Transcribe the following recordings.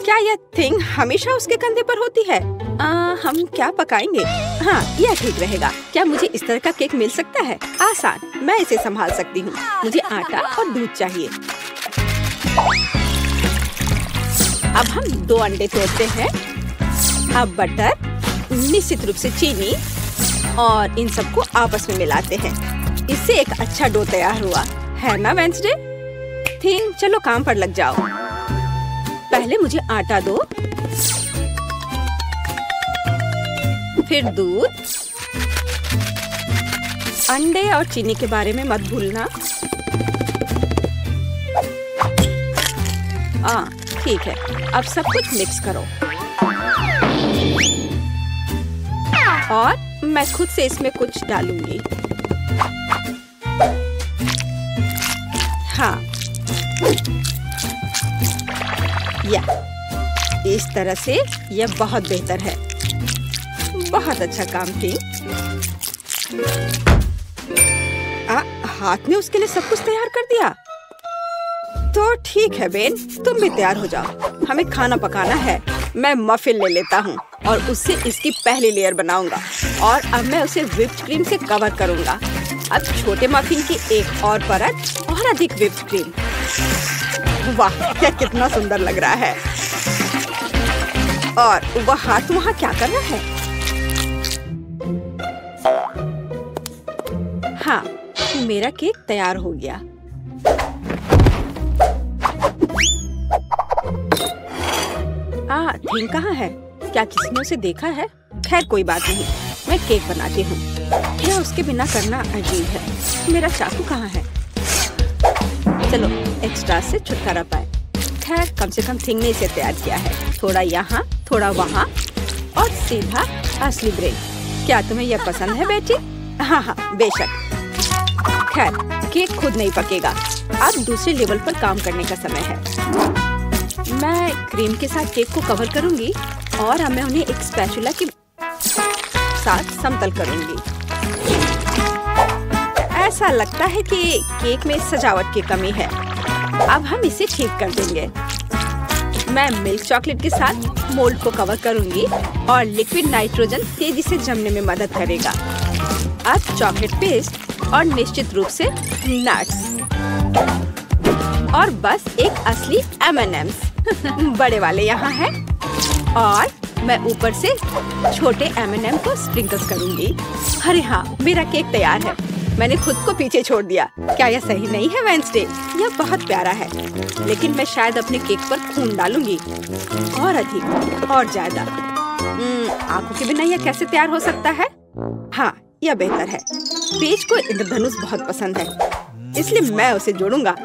क्या यह थिंग हमेशा उसके कंधे पर होती है? हम क्या पकाएंगे? हाँ, यह ठीक रहेगा। क्या मुझे इस तरह का केक मिल सकता है? आसान, मैं इसे संभाल सकती हूँ। मुझे आटा और दूध चाहिए। अब हम 2 अंडे तोड़ते हैं। अब बटर, निश्चित रूप से चीनी और इन सबको आपस में मिलाते हैं। इससे एक अच्छा डो तैयार हुआ है ना वेंसडे? थिंग, चलो काम पर लग जाओ। पहले मुझे आटा दो, फिर दूध, अंडे और चीनी के बारे में मत भूलना। ठीक है, अब सब कुछ मिक्स करो और मैं खुद से इसमें कुछ डालूंगी। हाँ, या इस तरह से यह बहुत बेहतर है। बहुत अच्छा काम की। हाथ में उसके लिए सब कुछ तैयार कर दिया। तो ठीक है बेन, तुम भी तैयार हो जाओ। हमें खाना पकाना है। मैं मफिन ले लेता हूँ और उससे इसकी पहली लेयर बनाऊंगा और अब मैं उसे व्हिप्ड क्रीम से कवर करूंगा। अब छोटे मफिन की एक और परत और अधिक व्हिप्ड क्रीम। वाह, यह कितना सुंदर लग रहा है। और वह हाथ वहाँ क्या कर रहा है? हाँ, मेरा केक तैयार हो गया। थिंग कहाँ है? क्या किसी ने उसे देखा है? खैर कोई बात नहीं, मैं केक बनाती हूँ। यह उसके बिना करना अजीब है। मेरा चाकू कहाँ है? चलो एक्स्ट्रा से छुटकारा पाए। खैर कम से कम थिंग ने इसे तैयार किया है। थोड़ा यहाँ, थोड़ा वहाँ और सीधा असली ब्रेड। क्या तुम्हें यह पसंद है बेटी? हाँ हाँ, बेशक। खैर केक खुद नहीं पकेगा। अब दूसरे लेवल पर काम करने का समय है। मैं क्रीम के साथ केक को कवर करूंगी और अब मैं उन्हें एक स्पैचुला के साथ समतल करूंगी। ऐसा लगता है कि केक में सजावट की कमी है। अब हम इसे ठीक कर देंगे। मैं मिल्क चॉकलेट के साथ मोल्ड को कवर करूंगी और लिक्विड नाइट्रोजन तेजी से जमने में मदद करेगा। अब चॉकलेट पेस्ट और निश्चित रूप से नट्स और बस एक असली M&M's बड़े वाले यहाँ हैं और मैं ऊपर से छोटे M&M को स्प्रिंकल करूंगी। अरे हाँ, मेरा केक तैयार है। मैंने खुद को पीछे छोड़ दिया। क्या यह सही नहीं है वेंसडे? यह बहुत प्यारा है, लेकिन मैं शायद अपने केक पर खून डालूंगी और अधिक और ज्यादा। आंखों के बिना यह कैसे तैयार हो सकता है? हाँ, यह बेहतर है। पेज को इंद्रधनुष बहुत पसंद है, इसलिए मैं उसे जोड़ूंगा।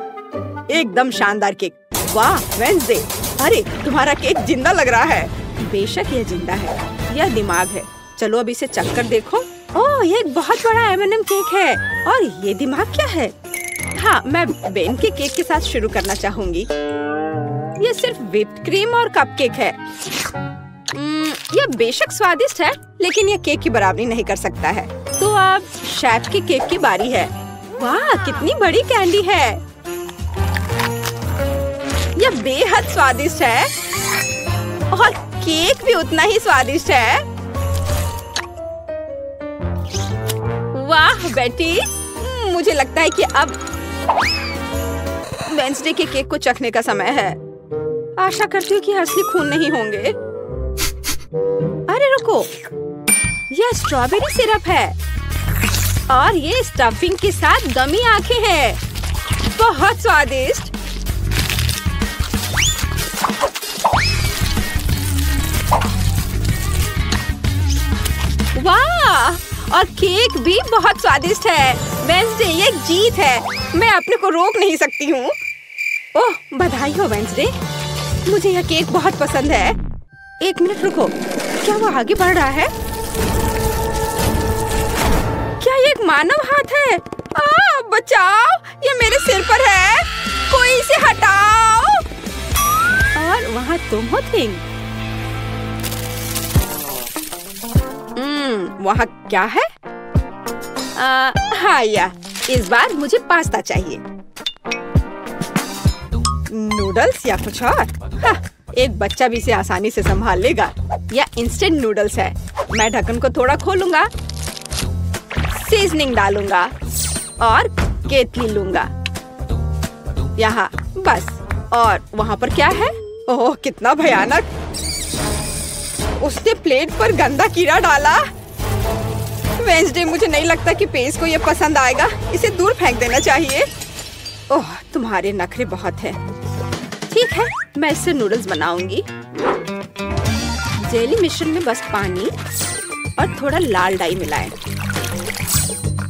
एकदम शानदार केक। वाह वेंसडे, अरे तुम्हारा केक जिंदा लग रहा है। बेशक यह जिंदा है, यह दिमाग है। चलो अब इसे चख कर देखो। ओह, ये एक बहुत बड़ा M&M केक है और ये दिमाग क्या है? हाँ, मैं बेन के केक के साथ शुरू करना चाहूंगी। ये सिर्फ व्हिप्ड क्रीम और कपकेक है। यह बेशक स्वादिष्ट है, लेकिन यह केक की बराबरी नहीं कर सकता है। तो अब शेफ के केक की बारी है। वाह, कितनी बड़ी कैंडी है। यह बेहद स्वादिष्ट है और केक भी उतना ही स्वादिष्ट है। वाह बेटी, मुझे लगता है कि अब वेंसडे के केक को चखने का समय है। आशा करती हूँ कि असली खून नहीं होंगे। अरे रुको, यह स्ट्रॉबेरी सिरप है और ये स्टफिंग के साथ गमी आंखें हैं। बहुत स्वादिष्ट। वाह, और केक भी बहुत स्वादिष्ट है। वेंसडे, ये एक जीत है। मैं अपने को रोक नहीं सकती हूँ। ओह, बधाई हो वेंसडे, मुझे यह केक बहुत पसंद है। एक मिनट रुको, क्या वो आगे बढ़ रहा है? क्या ये एक मानव हाथ है? बचाओ, ये मेरे सिर पर है। कोई इसे हटाओ। और वहाँ तुम हो थिंग। वहाँ क्या है? हाँ, इस बार मुझे पास्ता चाहिए। नूडल्स या कुछ और? हाँ, एक बच्चा भी इसे आसानी से संभाल लेगा। यह इंस्टेंट नूडल्स है। मैं ढक्कन को थोड़ा खोलूंगा, सीजनिंग डालूंगा और केतली लूंगा यहाँ बस। और वहाँ पर क्या है? ओह कितना भयानक! उसने प्लेट पर गंदा कीड़ा डाला। वेंसडे, मुझे नहीं लगता कि पेस को ये पसंद आएगा। इसे दूर फेंक देना चाहिए। ओह तुम्हारे नखरे बहुत हैं। ठीक है, मैं इससे नूडल्स बनाऊंगी। जेली मिश्रण में बस पानी और थोड़ा लाल डाई मिलाएं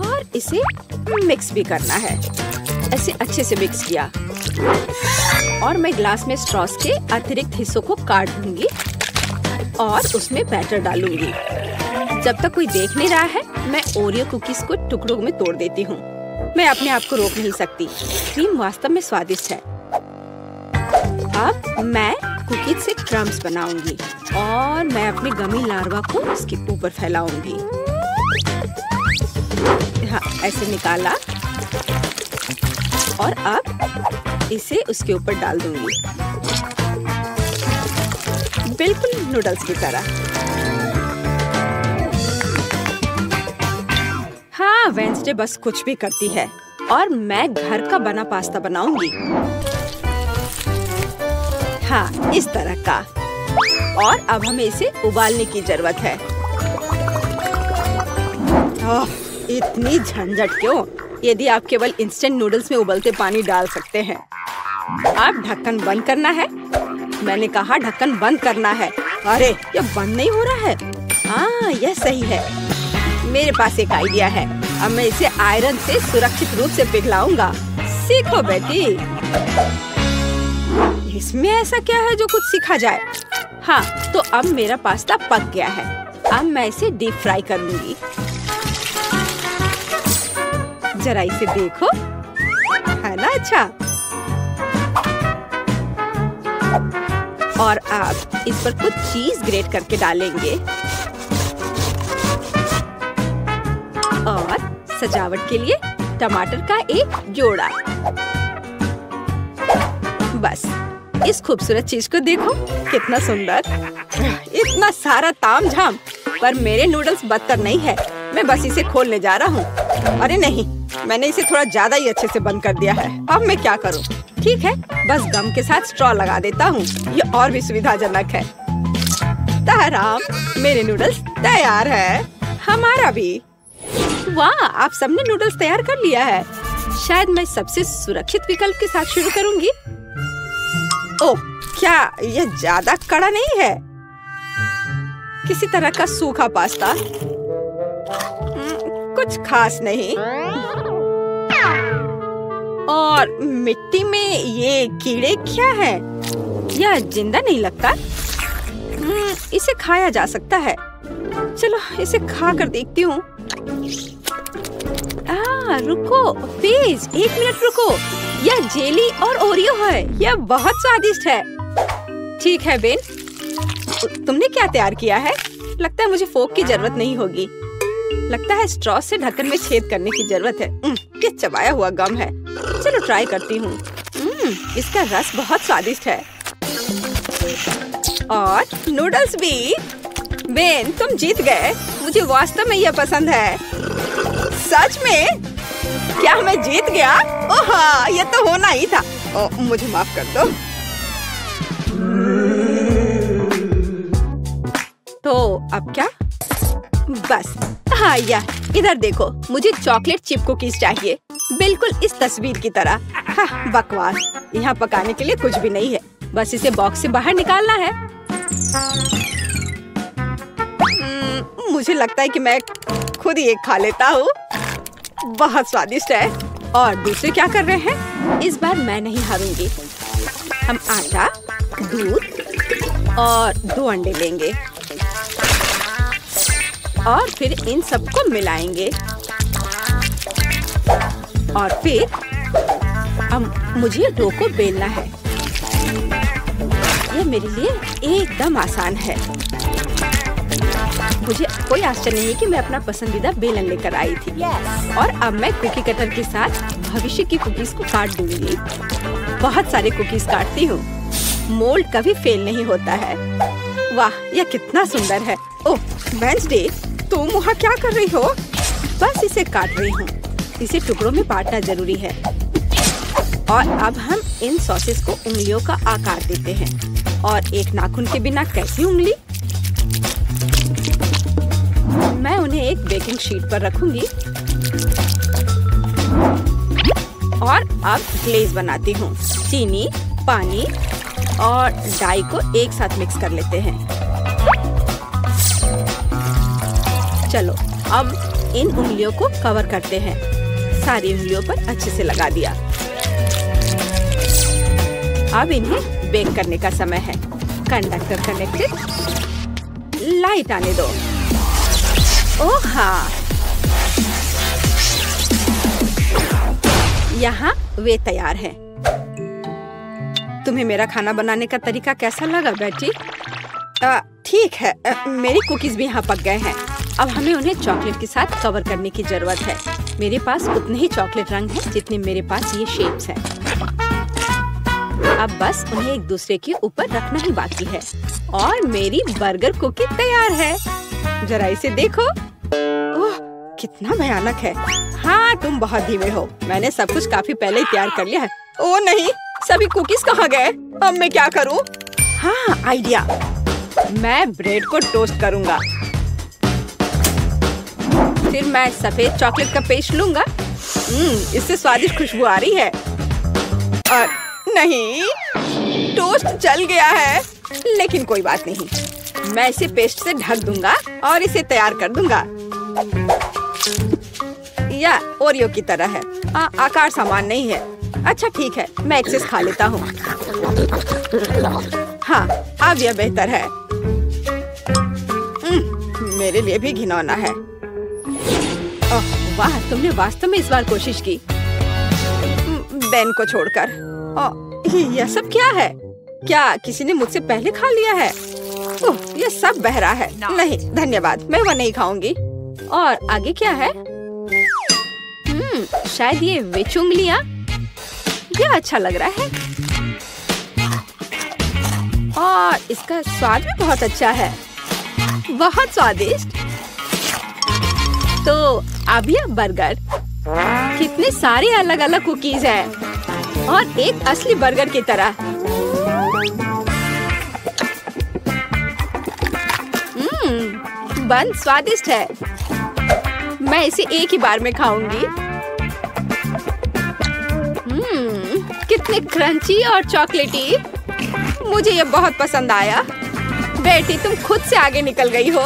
और इसे मिक्स भी करना है। ऐसे अच्छे से मिक्स किया और मैं ग्लास में स्ट्रॉस के अतिरिक्त हिस्सों को काट दूंगी और उसमें बैटर डालूंगी। जब तक कोई देख नहीं रहा है, मैं ओरियो कुकीज को टुकड़ों में तोड़ देती हूँ। मैं अपने आप को रोक नहीं सकती। क्रीम वास्तव में स्वादिष्ट है। अब मैं कुकीज से क्रम्स बनाऊंगी और मैं अपने गमी लार्वा को इसके ऊपर फैलाऊंगी। हाँ, ऐसे निकाला और अब इसे उसके ऊपर डाल दूंगी, बिल्कुल नूडल्स की तरह। हाँ, वेंसडे बस कुछ भी करती है और मैं घर का बना पास्ता बनाऊंगी। हाँ, इस तरह का। और अब हमें इसे उबालने की जरूरत है। ओह, इतनी झंझट क्यों? यदि आप केवल इंस्टेंट नूडल्स में उबलते पानी डाल सकते हैं। अब ढक्कन बंद करना है। मैंने कहा ढक्कन बंद करना है। अरे ये बंद नहीं हो रहा है। हाँ, यह सही है। मेरे पास एक आइडिया है। अब मैं इसे आयरन से सुरक्षित रूप से पिघलाऊंगा। सीखो बेटी। इसमें ऐसा क्या है जो कुछ सीखा जाए? हाँ, तो अब मेरा पास्ता पक गया है। अब मैं इसे डीप फ्राई करूंगी। जरा इसे देखो, है ना अच्छा? और अब इस पर कुछ चीज ग्रेट करके डालेंगे और सजावट के लिए टमाटर का एक जोड़ा। बस इस खूबसूरत चीज को देखो, कितना सुंदर। इतना सारा तामझाम, पर मेरे नूडल्स बदतर नहीं है। मैं बस इसे खोलने जा रहा हूँ। अरे नहीं, मैंने इसे थोड़ा ज्यादा ही अच्छे से बंद कर दिया है। अब मैं क्या करूँ? ठीक है, बस गम के साथ स्ट्रॉ लगा देता हूँ। ये और भी सुविधाजनक है। ताराम, मेरे नूडल्स तैयार है। हमारा भी। वाह, आप सबने नूडल्स तैयार कर लिया है। शायद मैं सबसे सुरक्षित विकल्प के साथ शुरू करूंगी। ओह, क्या यह ज्यादा कड़ा नहीं है? किसी तरह का सूखा पास्ता, कुछ खास नहीं। और मिट्टी में ये कीड़े क्या है? यह जिंदा नहीं लगता। इसे खाया जा सकता है। चलो इसे खा कर देखती हूँ। रुको प्लीज, 1 मिनट रुको। यह जेली और ओरियो है। यह बहुत स्वादिष्ट है। ठीक है बेन, तुमने क्या तैयार किया है? लगता है मुझे फोक की जरूरत नहीं होगी। लगता है स्ट्रॉ से ढक्कन में छेद करने की जरूरत है। ये चबाया हुआ गम है। चलो ट्राई करती हूँ। इसका रस बहुत स्वादिष्ट है। और नूडल्स भी। बेन, तुम जीत गए। मुझे वास्तव में यह पसंद है। सच में? क्या मैं जीत गया? ओह हाँ, ये तो होना ही था। मुझे माफ कर दो। तो अब क्या? बस हाँ, इधर देखो, मुझे चॉकलेट चिप कुकीज चाहिए, बिल्कुल इस तस्वीर की तरह। हाँ, बकवास। यहाँ पकाने के लिए कुछ भी नहीं है। बस इसे बॉक्स से बाहर निकालना है। मुझे लगता है कि मैं खुद ही एक खा लेता हूँ। बहुत स्वादिष्ट है। और दूसरे क्या कर रहे हैं? इस बार मैं नहीं हारूंगी। हम आटा, दूध और 2 अंडे लेंगे और फिर इन सबको मिलाएंगे। और फिर मुझे डो को बेलना है। यह मेरे लिए एकदम आसान है। मुझे कोई आश्चर्य नहीं कि मैं अपना पसंदीदा बेलन लेकर आई थी। और अब मैं कुकी कटर के साथ भविष्य की कुकीज को काट दूंगी। बहुत सारे कुकीज काटती हूँ। मोल्ड कभी फेल नहीं होता है। वाह, यह कितना सुंदर है। ओह वेंसडे, तुम वहाँ क्या कर रही हो? बस इसे काट रही हूँ। इसे टुकड़ों में बांटना जरूरी है। और अब हम इन सॉसेस को उंगलियों का आकार देते हैं। और एक नाखून के बिना कैसी उंगली? मैं उन्हें एक बेकिंग शीट पर रखूंगी और अब ग्लेज बनाती हूँ। चीनी, पानी और डाई को एक साथ मिक्स कर लेते हैं। चलो अब इन उंगलियों को कवर करते हैं। सारी उंगलियों पर अच्छे से लगा दिया। अब इन्हें बेक करने का समय है। Conductor connected. लाइट आने दो। ओह हाँ, यहाँ वे तैयार है। तुम्हें मेरा खाना बनाने का तरीका कैसा लगा बेटी? ठीक है, मेरी कुकीज भी यहाँ पक गए हैं। अब हमें उन्हें चॉकलेट के साथ कवर करने की जरूरत है। मेरे पास उतने ही चॉकलेट रंग हैं जितने मेरे पास ये शेप्स हैं। अब बस उन्हें एक दूसरे के ऊपर रखना ही बाकी है और मेरी बर्गर कुकी तैयार है। जरा इसे देखो। ओह, कितना भयानक है। हाँ, तुम बहुत धीमे हो। मैंने सब कुछ काफी पहले ही तैयार कर लिया है। ओह नहीं, सभी कुकीज कहाँ गए? अब मैं क्या करूँ? हाँ, आइडिया। मैं ब्रेड को टोस्ट करूँगा। फिर मैं सफेद चॉकलेट का पेस्ट लूँगा। इससे स्वादिष्ट खुशबू आ रही है। और नहीं, टोस्ट जल गया है। लेकिन कोई बात नहीं, मैं इसे पेस्ट से ढक दूंगा और इसे तैयार कर दूंगा। या ओरियो की तरह है। आकार समान नहीं है। अच्छा ठीक है, मैं एक्सेस खा लेता हूँ। हाँ, अब यह बेहतर है। मेरे लिए भी घिनौना है। ओह वाह, तुमने वास्तव में इस बार कोशिश की। बेन को छोड़कर। यह सब क्या है? क्या किसी ने मुझसे पहले खा लिया है? ओह, यह सब बह रहा है। नहीं धन्यवाद, मैं वह नहीं खाऊंगी। और आगे क्या है? शायद ये विच उंगलियां। यह अच्छा लग रहा है और इसका स्वाद भी बहुत अच्छा है। बहुत स्वादिष्ट। तो अब यह बर्गर। कितने सारे अलग अलग कुकीज हैं और एक असली बर्गर की तरह। बन स्वादिष्ट है। मैं इसे एक ही बार में खाऊंगी। कितने क्रंची और चॉकलेटी। मुझे ये बहुत पसंद आया। बेटी, तुम खुद से आगे निकल गई हो।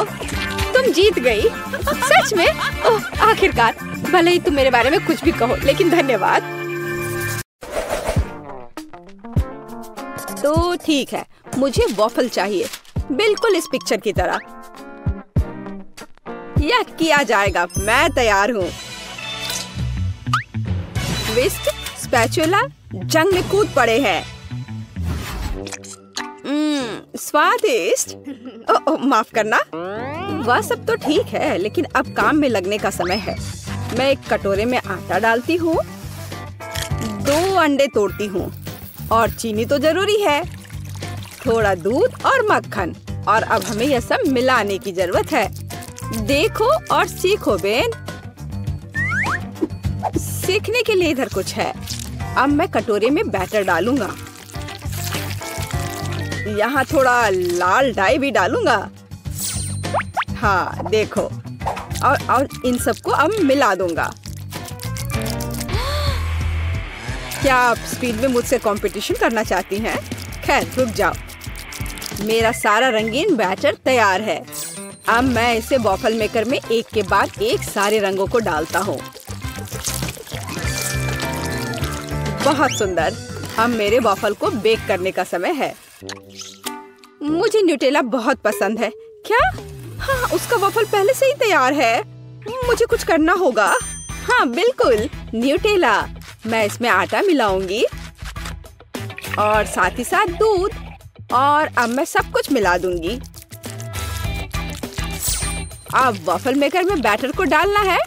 तुम जीत गई। सच में? ओह, आखिरकार। भले ही तुम मेरे बारे में कुछ भी कहो, लेकिन धन्यवाद। तो ठीक है, मुझे वॉफल चाहिए, बिल्कुल इस पिक्चर की तरह। यह किया जाएगा। मैं तैयार हूँ। विस्क, स्पैचुला जंग में कूद पड़े हैं। स्वादिष्ट। माफ करना। वह सब तो ठीक है, लेकिन अब काम में लगने का समय है। मैं एक कटोरे में आटा डालती हूँ, 2 अंडे तोड़ती हूँ और चीनी तो जरूरी है, थोड़ा दूध और मक्खन। और अब हमें यह सब मिलाने की जरूरत है। देखो और सीखो बेन। सीखने के लिए इधर कुछ है। अब मैं कटोरे में बैटर डालूंगा। यहाँ थोड़ा लाल डाई भी डालूंगा। हाँ देखो। और इन सबको अब मिला दूंगा। क्या आप स्पीड में मुझसे कंपटीशन करना चाहती हैं? खैर रुक जाओ। मेरा सारा रंगीन बैटर तैयार है। अब मैं इसे वॉफल मेकर में एक के बाद एक सारे रंगों को डालता हूँ। बहुत सुंदर। अब मेरे वॉफल को बेक करने का समय है। मुझे न्यूटेला बहुत पसंद है। क्या? हाँ, उसका वॉफल पहले से ही तैयार है। मुझे कुछ करना होगा। हाँ बिल्कुल, न्यूटेला। मैं इसमें आटा मिलाऊंगी और साथ ही साथ दूध। और अब मैं सब कुछ मिला दूंगी। अब वॉफल मेकर में बैटर को डालना है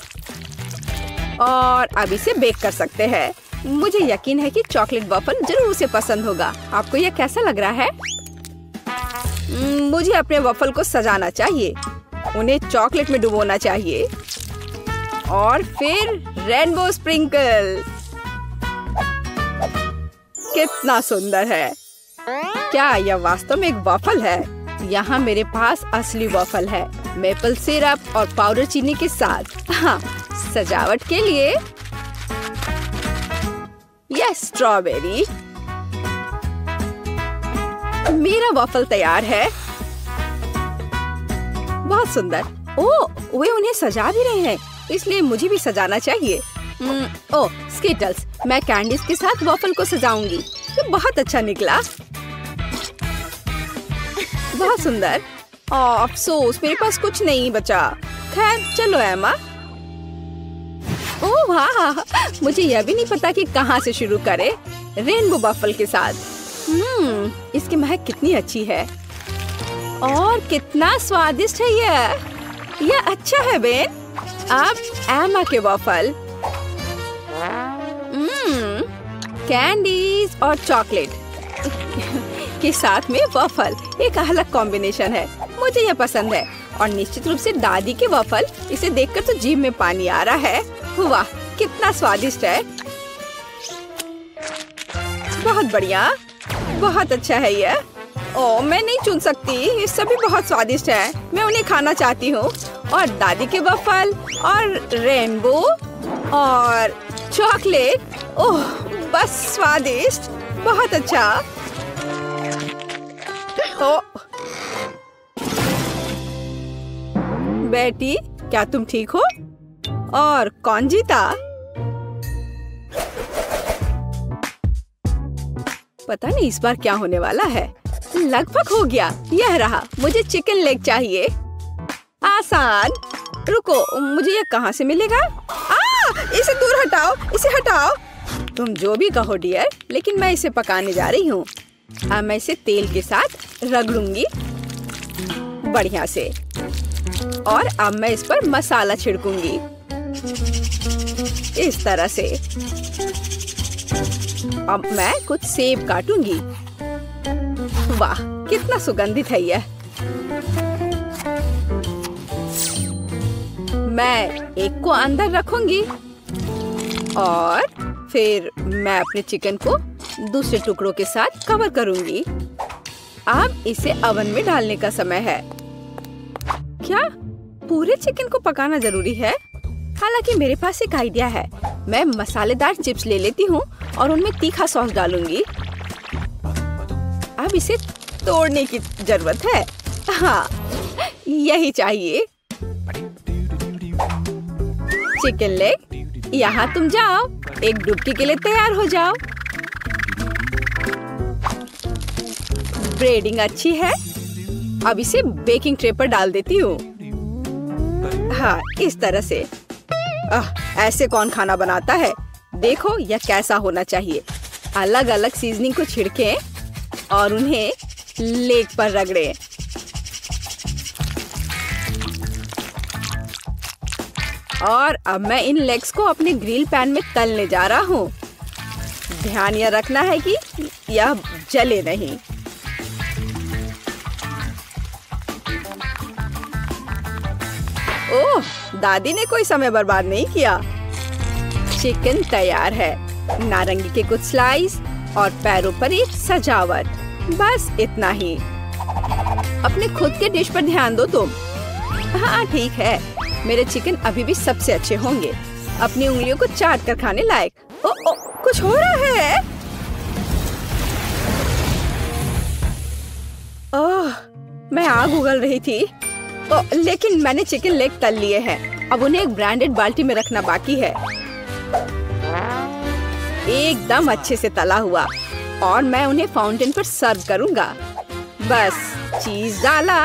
और अब इसे बेक कर सकते हैं। मुझे यकीन है कि चॉकलेट वॉफल जरूर उसे पसंद होगा। आपको यह कैसा लग रहा है? मुझे अपने वॉफल को सजाना चाहिए, उन्हें चॉकलेट में डुबोना चाहिए और फिर रेनबो स्प्रिंकल। कितना सुंदर है! क्या यह वास्तव में एक वॉफल है? यहाँ मेरे पास असली वॉफल है, मेपल सिरप और पाउडर चीनी के साथ। हाँ, सजावट के लिए यह स्ट्रॉबेरी। मेरा वॉफल तैयार है। बहुत सुंदर। ओह, वे उन्हें सजा भी रहे हैं, इसलिए मुझे भी सजाना चाहिए। ओह, स्किटल्स। मैं कैंडीज के साथ वॉफल को सजाऊंगी। ये बहुत अच्छा निकला। बहुत सुंदर। अफसोस मेरे पास कुछ नहीं बचा। खैर चलो एमा। ओह वाह, मुझे यह भी नहीं पता कि कहाँ से शुरू करें। रेनबो वॉफल के साथ। इसकी महक कितनी अच्छी है और कितना स्वादिष्ट है यह अच्छा है बेन। अब एमा के वॉफल। कैंडीज और चॉकलेट के साथ में वॉफल एक अलग कॉम्बिनेशन है। मुझे यह पसंद है और निश्चित रूप से दादी के वॉफल। इसे देखकर तो जीभ में पानी आ रहा है। वाह, कितना स्वादिष्ट है। बहुत बढ़िया, बहुत अच्छा है यह। ओह, मैं नहीं चुन सकती, ये सभी बहुत स्वादिष्ट है। मैं उन्हें खाना चाहती हूँ। और दादी के वॉफल और रेनबो और चॉकलेट। ओह, बस स्वादिष्ट, बहुत अच्छा। ओह बेटी, क्या तुम ठीक हो? और कौन जीता? पता नहीं इस बार क्या होने वाला है। लगभग हो गया। यह रहा। मुझे चिकन लेग चाहिए। आसान। रुको, मुझे यह कहाँ से मिलेगा? इसे दूर हटाओ, इसे हटाओ। तुम जो भी कहो डियर, लेकिन मैं इसे पकाने जा रही हूँ। अब मैं इसे तेल के साथ रगड़ूंगी बढ़िया से। और अब मैं इस पर मसाला छिड़कूंगी इस तरह से। अब मैं कुछ सेब काटूंगी। वाह, कितना सुगंधित है यह। मैं एक को अंदर रखूंगी और फिर मैं अपने चिकन को दूसरे टुकड़ों के साथ कवर करूंगी। अब इसे ओवन में डालने का समय है। क्या पूरे चिकन को पकाना जरूरी है? हालांकि मेरे पास एक आइडिया है। मैं मसालेदार चिप्स ले लेती हूँ और उनमें तीखा सॉस डालूंगी। अब इसे तोड़ने की जरूरत है। हाँ, यही चाहिए। चिकन लेग, यहाँ तुम जाओ। एक डुबकी के लिए तैयार हो जाओ। ब्रेडिंग अच्छी है। अब इसे बेकिंग ट्रे पर डाल देती हूँ। हाँ, इस तरह से। ऐसे कौन खाना बनाता है? देखो यह कैसा होना चाहिए। अलग अलग सीजनिंग को छिड़कें और उन्हें लेग पर रगड़ें। और अब मैं इन लेग्स को अपने ग्रिल पैन में तलने जा रहा हूँ। ध्यान यह रखना है कि यह जले नहीं। ओह, दादी ने कोई समय बर्बाद नहीं किया। चिकन तैयार है। नारंगी के कुछ स्लाइस और पैरों पर एक सजावट। बस इतना ही। अपने खुद के डिश पर ध्यान दो तुम। हाँ ठीक है, मेरे चिकन अभी भी सबसे अच्छे होंगे। अपनी उंगलियों को चाट कर खाने लायक। ओ, कुछ हो रहा है। ओह, मैं आग उगल रही थी। लेकिन मैंने चिकन लेग तल लिए हैं। अब उन्हें एक ब्रांडेड बाल्टी में रखना बाकी है। एकदम अच्छे से तला हुआ। और मैं उन्हें फाउंटेन पर सर्व करूंगा। बस चीज डाला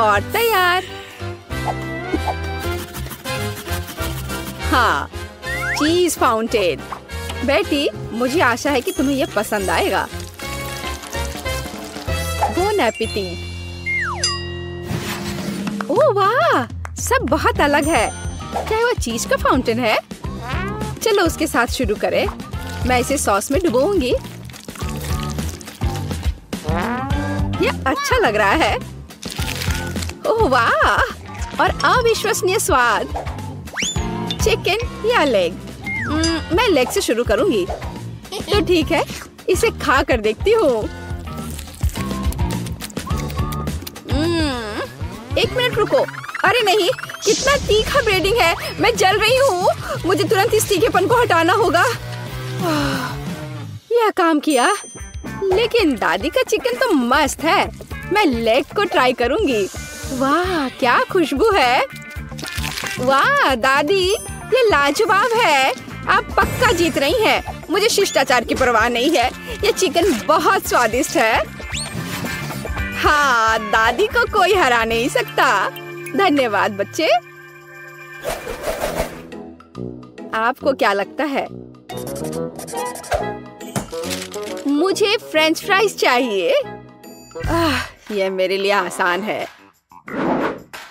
और तैयार। हाँ, चीज फाउंटेन। बेटी, मुझे आशा है कि तुम्हें यह पसंद आएगा। Bone appétit. ओह वाह, सब बहुत अलग है। क्या वो चीज का फाउंटेन है? चलो चलो उसके साथ शुरू करें। मैं इसे सॉस में डुबोऊंगी। यह अच्छा लग रहा है। ओह वाह, और अविश्वसनीय स्वाद। चिकन या लेग? मैं लेग से शुरू करूंगी। तो ठीक है, इसे खा कर देखती हूँ। एक मिनट रुको। अरे नहीं, कितना तीखा ब्रेडिंग है। मैं जल रही हूँ। मुझे तुरंत इस तीखेपन को हटाना होगा। यह काम किया। लेकिन दादी का चिकन तो मस्त है। मैं लेग को ट्राई करूंगी। वाह, क्या खुशबू है। वाह दादी, ये लाजवाब है। आप पक्का जीत रही हैं। मुझे शिष्टाचार की परवाह नहीं है। ये चिकन बहुत स्वादिष्ट है। हाँ, दादी को कोई हरा नहीं सकता। धन्यवाद बच्चे। आपको क्या लगता है? मुझे फ्रेंच फ्राइज चाहिए। यह मेरे लिए आसान है।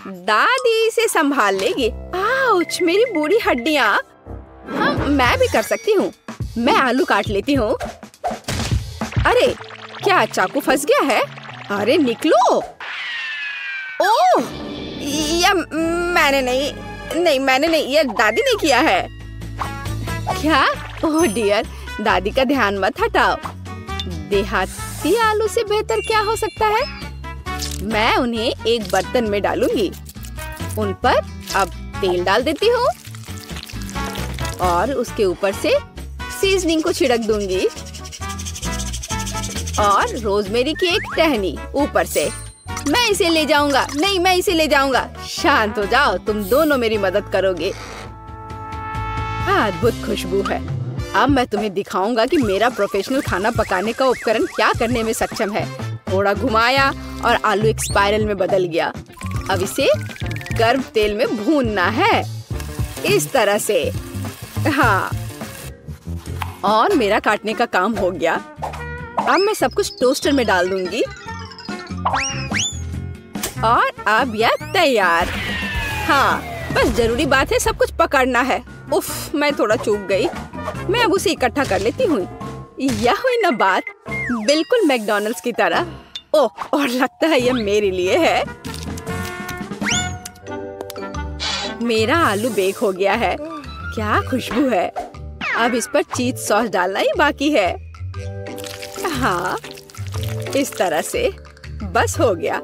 दादी इसे संभाल लेगी। आउच, मेरी बूढ़ी हड्डियां। हाँ, मैं भी कर सकती हूँ। मैं आलू काट लेती हूँ। अरे, क्या चाकू फंस गया है? अरे निकलो। ओह, यह मैंने नहीं, यह दादी ने किया है। क्या? ओह डियर, दादी का ध्यान मत हटाओ। देहाती आलू से बेहतर क्या हो सकता है? मैं उन्हें एक बर्तन में डालूंगी। उन पर अब तेल डाल देती हूँ और उसके ऊपर से सीजनिंग को छिड़क दूंगी और रोजमेरी की एक टहनी ऊपर से। मैं इसे ले जाऊंगा। नहीं, मैं इसे ले जाऊंगा। शांत हो जाओ, तुम दोनों मेरी मदद करोगे। अद्भुत खुशबू है। अब मैं तुम्हें दिखाऊंगा कि मेरा प्रोफेशनल खाना पकाने का उपकरण क्या करने में सक्षम है। थोड़ा घुमाया और आलू एक स्पाइरल में बदल गया। अब इसे गर्म तेल में भूनना है, इस तरह से। हाँ, और मेरा काटने का काम हो गया। अब मैं सब कुछ टोस्टर में डाल दूंगी और अब यह तैयार। हाँ, बस जरूरी बात है सब कुछ पकड़ना है। उफ, मैं थोड़ा चूक गई। मैं अब उसे इकट्ठा कर लेती हूँ। यह हुई ना बात, बिल्कुल मैकडॉनल्ड्स की तरह। ओह, और लगता है यह मेरे लिए है। मेरा आलू बेक हो गया है। क्या खुशबू है। अब इस पर चीज सॉस डालना ही बाकी है। हाँ, इस तरह से बस हो गया।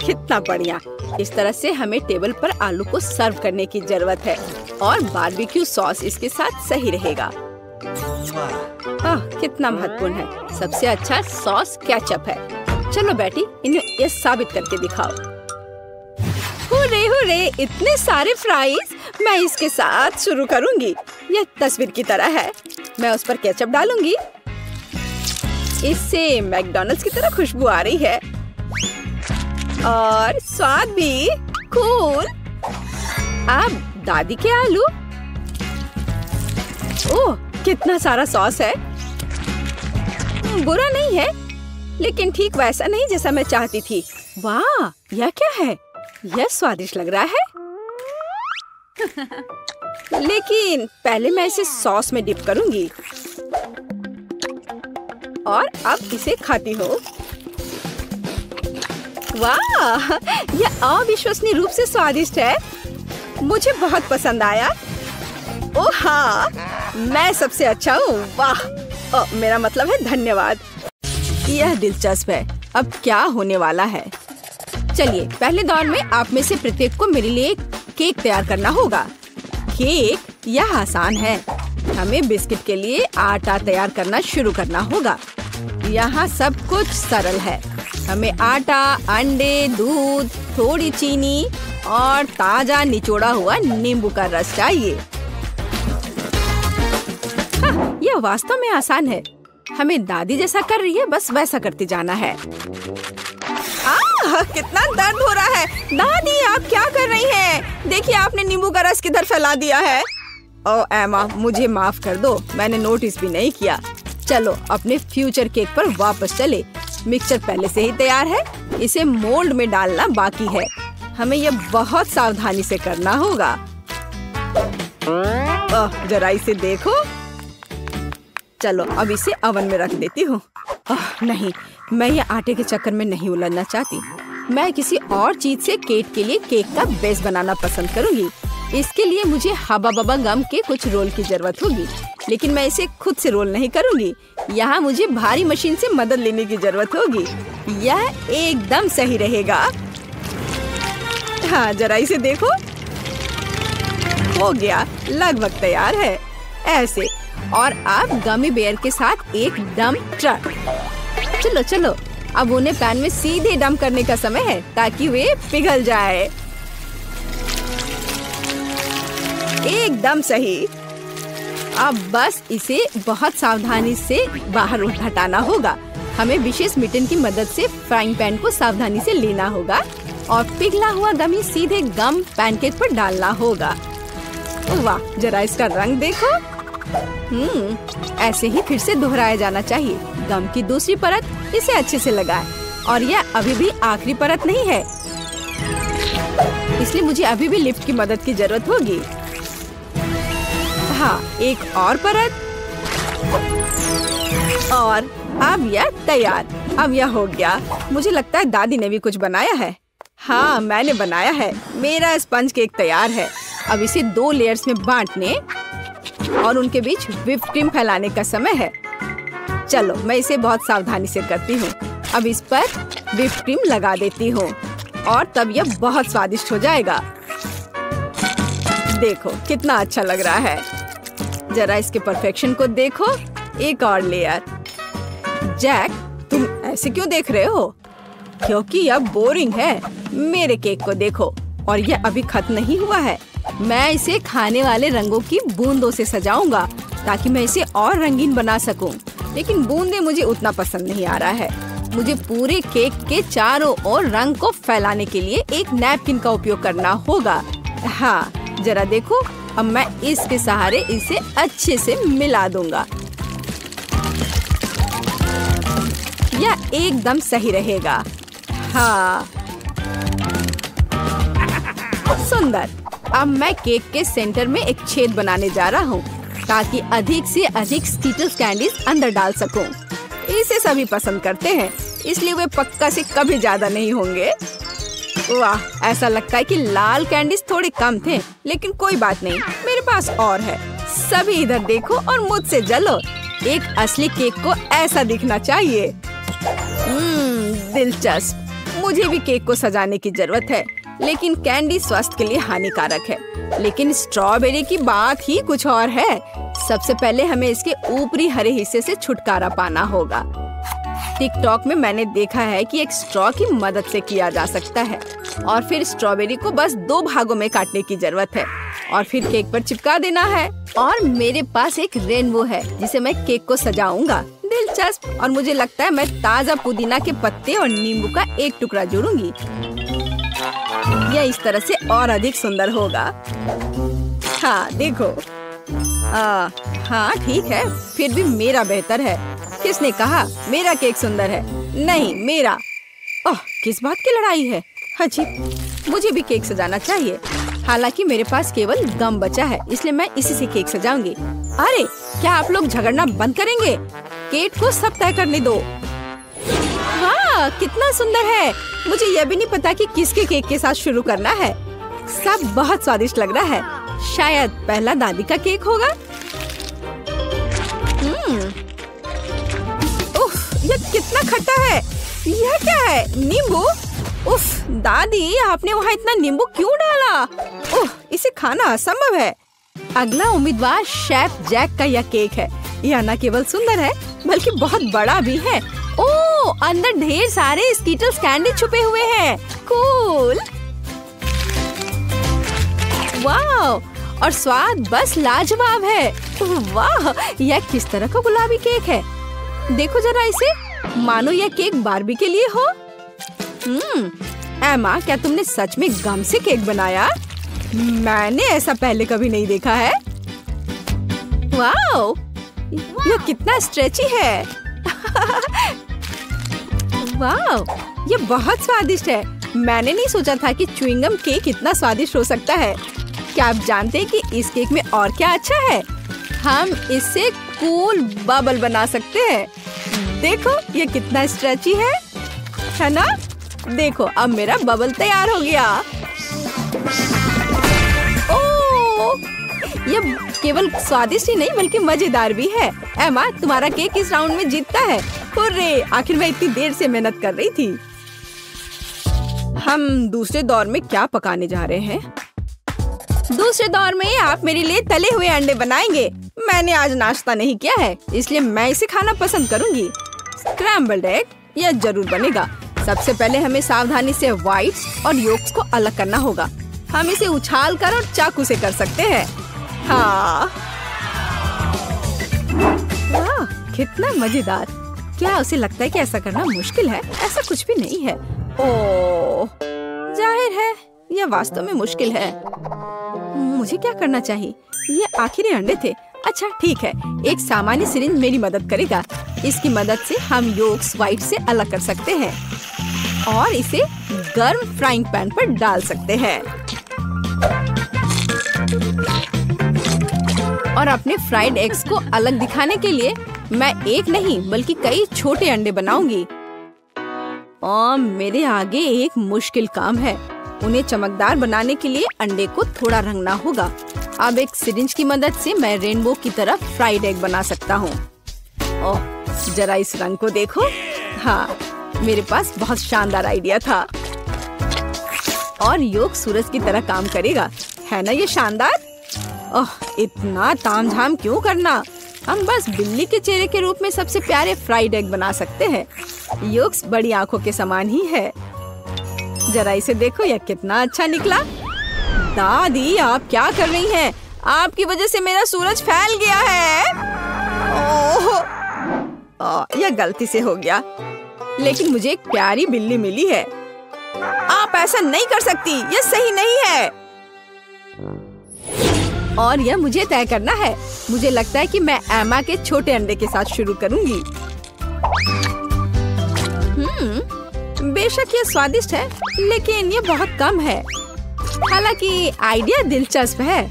कितना बढ़िया। इस तरह से हमें टेबल पर आलू को सर्व करने की जरूरत है और बारबेक्यू सॉस इसके साथ सही रहेगा। कितना महत्वपूर्ण है। सबसे अच्छा सॉस केचप है। चलो बेटी, इन्हें ये साबित करके दिखाओ। हुर्रे हुर्रे, इतने सारे फ्राइज। मैं इसके साथ शुरू करूंगी। यह तस्वीर की तरह है। मैं उस पर केचप डालूंगी। इससे मैकडॉनल्ड्स की तरह खुशबू आ रही है और स्वाद भी कूल। अब दादी के आलू। ओह, कितना सारा सॉस है। बुरा नहीं है, लेकिन ठीक वैसा नहीं जैसा मैं चाहती थी। वाह, यह क्या है? यह स्वादिष्ट लग रहा है। लेकिन पहले मैं इसे सॉस में डिप करूंगी और अब इसे खाती हूँ। वाह, यह अविश्वसनीय रूप से स्वादिष्ट है। मुझे बहुत पसंद आया। ओह हाँ, मैं सबसे अच्छा हूँ। वाह, मेरा मतलब है धन्यवाद। यह दिलचस्प है। अब क्या होने वाला है? चलिए, पहले दौर में आप में से प्रत्येक को मेरे लिए केक तैयार करना होगा। केक यह आसान है। हमें बिस्किट के लिए आटा तैयार करना शुरू करना होगा। यहाँ सब कुछ सरल है। हमें आटा, अंडे, दूध, थोड़ी चीनी और ताजा निचोड़ा हुआ नींबू का रस चाहिए। हाँ, यह वास्तव में आसान है। हमें दादी जैसा कर रही है, बस वैसा करते जाना है। कितना दर्द हो रहा है। दादी, आप क्या कर रही हैं? देखिए, आपने नींबू का रस किधर फैला दिया है। ओह एमा, मुझे माफ कर दो, मैंने नोटिस भी नहीं किया। चलो अपने फ्यूचर केक पर वापस चले। मिक्सचर पहले से ही तैयार है। इसे मोल्ड में डालना बाकी है। हमें यह बहुत सावधानी से करना होगा। जरा इसे देखो। चलो अब इसे ओवन में रख देती हूँ। नहीं, मैं ये आटे के चक्कर में नहीं उलझना चाहती। मैं किसी और चीज से केक के लिए केक का बेस बनाना पसंद करूंगी। इसके लिए मुझे हबा बबा गम के कुछ रोल की जरूरत होगी, लेकिन मैं इसे खुद से रोल नहीं करूंगी। यहाँ मुझे भारी मशीन से मदद लेने की जरूरत होगी। यह एकदम सही रहेगा। हाँ, जरा इसे देखो। हो गया, लगभग तैयार है। ऐसे। और अब गमी बेयर के साथ एक डंप ट्रक। चलो चलो, अब उन्हें पैन में सीधे डंप करने का समय है ताकि वे पिघल जाए। एकदम सही। अब बस इसे बहुत सावधानी से बाहर हटाना होगा। हमें विशेष मिटन की मदद से फ्राइंग पैन को सावधानी से लेना होगा और पिघला हुआ गमी सीधे गम पैनकेक पर डालना होगा। वाह, जरा इसका रंग देखो। ऐसे ही फिर से दोहराया जाना चाहिए। गम की दूसरी परत इसे अच्छे से लगाएं। और यह अभी भी आखिरी परत नहीं है, इसलिए मुझे अभी भी लिफ्ट की मदद की जरूरत होगी। हाँ, एक और परत। और अब यह तैयार। अब यह हो गया। मुझे लगता है दादी ने भी कुछ बनाया है। हाँ, मैंने बनाया है। मेरा स्पंज केक तैयार है। अब इसे 2 लेयर्स में बांटने और उनके बीच व्हिप क्रीम फैलाने का समय है। चलो, मैं इसे बहुत सावधानी से करती हूँ। अब इस पर व्हिप क्रीम लगा देती हूँ और तब यह बहुत स्वादिष्ट हो जाएगा। देखो कितना अच्छा लग रहा है। जरा इसके परफेक्शन को देखो। एक और लेयर। जैक, तुम ऐसे क्यों देख रहे हो? क्योंकि यह बोरिंग है। मेरे केक को देखो। और यह अभी खत्म नहीं हुआ है। मैं इसे खाने वाले रंगों की बूंदों से सजाऊंगा ताकि मैं इसे और रंगीन बना सकूं। लेकिन बूंदे मुझे उतना पसंद नहीं आ रहा है। मुझे पूरे केक के चारों ओर रंग को फैलाने के लिए एक नैपकिन का उपयोग करना होगा। हाँ, जरा देखो। अब मैं इसके सहारे इसे अच्छे से मिला दूंगा। यह एकदम सही रहेगा। हाँ, सुंदर। अब मैं केक के सेंटर में एक छेद बनाने जा रहा हूँ ताकि अधिक से अधिक स्कीटल्स कैंडीज अंदर डाल सकूं। इसे सभी पसंद करते हैं, इसलिए वे पक्का से कभी ज्यादा नहीं होंगे। वाह, ऐसा लगता है कि लाल कैंडीज थोड़े कम थे, लेकिन कोई बात नहीं, मेरे पास और है। सभी इधर देखो और मुझसे जलो। एक असली केक को ऐसा दिखना चाहिए। दिलचस्प। मुझे भी केक को सजाने की जरूरत है, लेकिन कैंडी स्वास्थ्य के लिए हानिकारक है। लेकिन स्ट्रॉबेरी की बात ही कुछ और है। सबसे पहले हमें इसके ऊपरी हरे हिस्से से छुटकारा पाना होगा। टिकटॉक में मैंने देखा है कि एक स्ट्रॉ की मदद से किया जा सकता है। और फिर स्ट्रॉबेरी को बस 2 भागों में काटने की जरूरत है और फिर केक पर चिपका देना है। और मेरे पास एक रेनबो है जिसे मैं केक को सजाऊंगा। दिलचस्प। और मुझे लगता है मैं ताजा पुदीना के पत्ते और नींबू का एक टुकड़ा जोड़ूंगी। यह इस तरह से और अधिक सुंदर होगा। हाँ, देखो। हाँ, ठीक है। फिर भी मेरा बेहतर है। किसने कहा मेरा केक सुंदर है? नहीं, मेरा। ओह, किस बात की लड़ाई है? अजीब। मुझे भी केक सजाना चाहिए। हालांकि मेरे पास केवल गम बचा है, इसलिए मैं इसी से केक सजाऊंगी। अरे, क्या आप लोग झगड़ना बंद करेंगे? केक को सब तय करने दो। वाह, कितना सुंदर है। मुझे यह भी नहीं पता कि किसके केक के साथ शुरू करना है। सब बहुत स्वादिष्ट लग रहा है। शायद पहला दादी का केक होगा। उफ, यह कितना खट्टा है। यह क्या है? नींबू? उफ, दादी, आपने वहाँ इतना नींबू क्यों डाला? ओह, इसे खाना असंभव है। अगला उम्मीदवार शेफ जैक का यह केक है। यह न केवल सुंदर है बल्कि बहुत बड़ा भी है। ओह, अंदर ढेर सारे स्कीटल्स कैंडी छुपे हुए हैं। कूल। वाह, और स्वाद बस लाजवाब है। वाह, यह किस तरह का गुलाबी केक है। देखो जरा इसे, मानो यह केक बार्बी के लिए हो। एमा, क्या तुमने सच में गम से केक बनाया? मैंने ऐसा पहले कभी नहीं देखा है। वाह, यह कितना स्ट्रेची है। वाह, यह बहुत स्वादिष्ट है। मैंने नहीं सोचा था कि च्युइंगम केक इतना स्वादिष्ट हो सकता है। क्या आप जानते हैं कि इस केक में और क्या अच्छा है? हम इससे कूल बबल बना सकते हैं। देखो ये कितना स्ट्रेची है ना? देखो अब मेरा बबल तैयार हो गया। ओह, ये केवल स्वादिष्ट ही नहीं बल्कि मजेदार भी है। एमा, तुम्हारा केक इस राउंड में जीतता है। हुर्रे, आखिर मैं इतनी देर से मेहनत कर रही थी। हम दूसरे दौर में क्या पकाने जा रहे हैं? दूसरे दौर में आप मेरे लिए तले हुए अंडे बनाएंगे। मैंने आज नाश्ता नहीं किया है, इसलिए मैं इसे खाना पसंद करूंगी। स्क्रैम्बल्ड एग यह जरूर बनेगा। सबसे पहले हमें सावधानी से व्हाइट्स और योक्स को अलग करना होगा। हम इसे उछाल कर और चाकू से कर सकते हैं। हाँ, वाह, कितना मजेदार। क्या उसे लगता है कि ऐसा करना मुश्किल है? ऐसा कुछ भी नहीं है। ओह, जाहिर है यह वास्तव में मुश्किल है। मुझे क्या करना चाहिए? ये आखिरी अंडे थे। अच्छा ठीक है, एक सामान्य सिरिंज मेरी मदद करेगा। इसकी मदद से हम योक्स व्हाइट से अलग कर सकते हैं और इसे गर्म फ्राइंग पैन पर डाल सकते हैं। और अपने फ्राइड एग्स को अलग दिखाने के लिए मैं एक नहीं बल्कि कई छोटे अंडे बनाऊंगी। और मेरे आगे एक मुश्किल काम है। उन्हें चमकदार बनाने के लिए अंडे को थोड़ा रंगना होगा। अब एक सिरिंज की मदद से मैं रेनबो की तरह फ्राइड एग बना सकता हूँ। ओह, जरा इस रंग को देखो। हाँ, मेरे पास बहुत शानदार आइडिया था। और योग सूरज की तरह काम करेगा, है ना ये शानदार? ओह, इतना तामझाम क्यों करना? हम बस बिल्ली के चेहरे के रूप में सबसे प्यारे फ्राइड एग बना सकते हैं। योक्स बड़ी आंखों के समान ही है। जरा इसे देखो, यह कितना अच्छा निकला। दादी, आप क्या कर रही हैं? आपकी वजह से मेरा सूरज फैल गया है। ओह, यह गलती से हो गया, लेकिन मुझे एक प्यारी बिल्ली मिली है। आप ऐसा नहीं कर सकती, यह सही नहीं है। और यह मुझे तय करना है। मुझे लगता है कि मैं एमा के छोटे अंडे के साथ शुरू करूंगी। बेशक ये स्वादिष्ट है, लेकिन ये बहुत कम है। हालांकि आइडिया दिलचस्प है।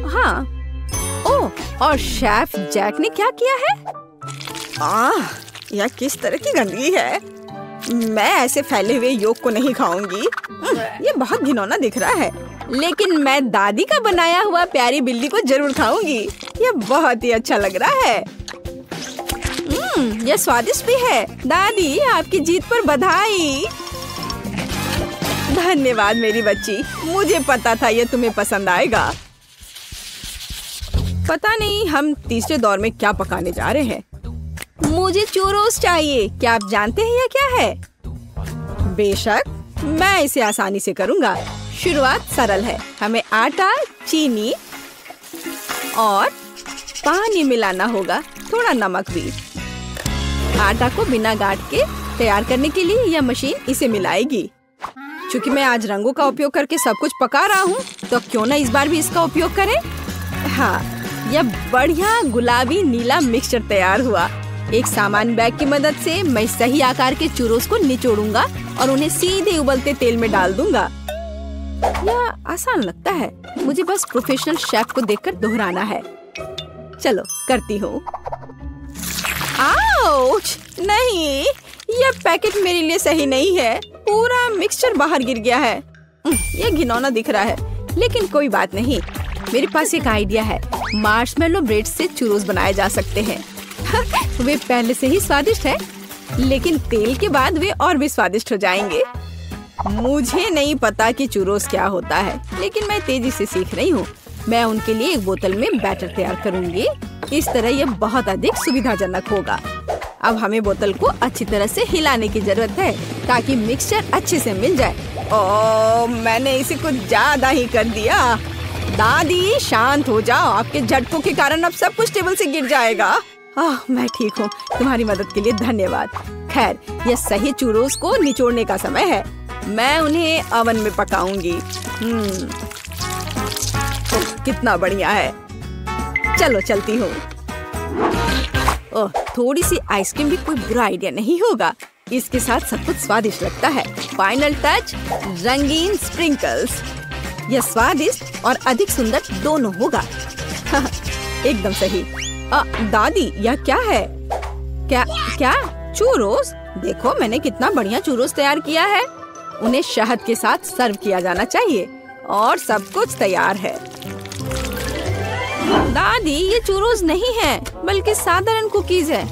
हाँ, ओह, और शेफ जैक ने क्या किया है? यह किस तरह की गंदगी है। मैं ऐसे फैले हुए योग को नहीं खाऊंगी। ये बहुत घिनौना दिख रहा है, लेकिन मैं दादी का बनाया हुआ प्यारी बिल्ली को जरूर खाऊंगी। यह बहुत ही अच्छा लग रहा है। यह स्वादिष्ट भी है। दादी, आपकी जीत पर बधाई। धन्यवाद मेरी बच्ची, मुझे पता था यह तुम्हें पसंद आएगा। पता नहीं हम तीसरे दौर में क्या पकाने जा रहे हैं। मुझे चूरोस चाहिए। क्या आप जानते हैं यह क्या है? बेशक, मैं इसे आसानी से करूंगा। शुरुआत सरल है। हमें आटा, चीनी और पानी मिलाना होगा, थोड़ा नमक भी। आटा को बिना गांठ के तैयार करने के लिए यह मशीन इसे मिलाएगी। चूंकि मैं आज रंगों का उपयोग करके सब कुछ पका रहा हूँ, तो क्यों ना इस बार भी इसका उपयोग करें। हाँ, यह बढ़िया गुलाबी नीला मिक्सचर तैयार हुआ। एक सामान्य बैग की मदद से मैं सही आकार के चूरोस को निचोड़ूंगा और उन्हें सीधे उबलते तेल में डाल दूंगा। यह आसान लगता है, मुझे बस प्रोफेशनल शेफ को देखकर दोहराना है। चलो करती हूँ। आउच! नहीं, यह पैकेट मेरे लिए सही नहीं है। पूरा मिक्सचर बाहर गिर गया है। यह घिनौना दिख रहा है, लेकिन कोई बात नहीं। मेरे पास एक आइडिया है। मार्शमेलो ब्रेड से चूरोस बनाए जा सकते हैं। वे पहले से ही स्वादिष्ट है, लेकिन तेल के बाद वे और भी स्वादिष्ट हो जाएंगे। मुझे नहीं पता कि चूरोस क्या होता है, लेकिन मैं तेजी से सीख रही हूँ। मैं उनके लिए एक बोतल में बैटर तैयार करूंगी। इस तरह यह बहुत अधिक सुविधाजनक होगा। अब हमें बोतल को अच्छी तरह से हिलाने की जरूरत है ताकि मिक्सचर अच्छे से मिल जाए। ओह, मैंने इसे कुछ ज्यादा ही कर दिया। दादी, शांत हो जाओ। आपके झटकों के कारण अब सब कुछ टेबल से गिर जाएगा। मैं ठीक हूँ। तुम्हारी मदद के लिए धन्यवाद। खैर, यह सही चूरोस को निचोड़ने का समय है। मैं उन्हें ओवन में पकाऊंगी। कितना बढ़िया है। चलो चलती हूँ। ओह, थोड़ी सी आइसक्रीम भी कोई बुरा आइडिया नहीं होगा। इसके साथ सब कुछ स्वादिष्ट लगता है। फाइनल टच, रंगीन स्प्रिंकल्स। यह स्वादिष्ट और अधिक सुंदर दोनों होगा। एकदम सही। दादी, यह क्या है? क्या चूरोस? देखो मैंने कितना बढ़िया चूरोस तैयार किया है। उन्हें शहद के साथ सर्व किया जाना चाहिए और सब कुछ तैयार है। दादी, ये चूरोस नहीं है बल्कि साधारण कुकीज है।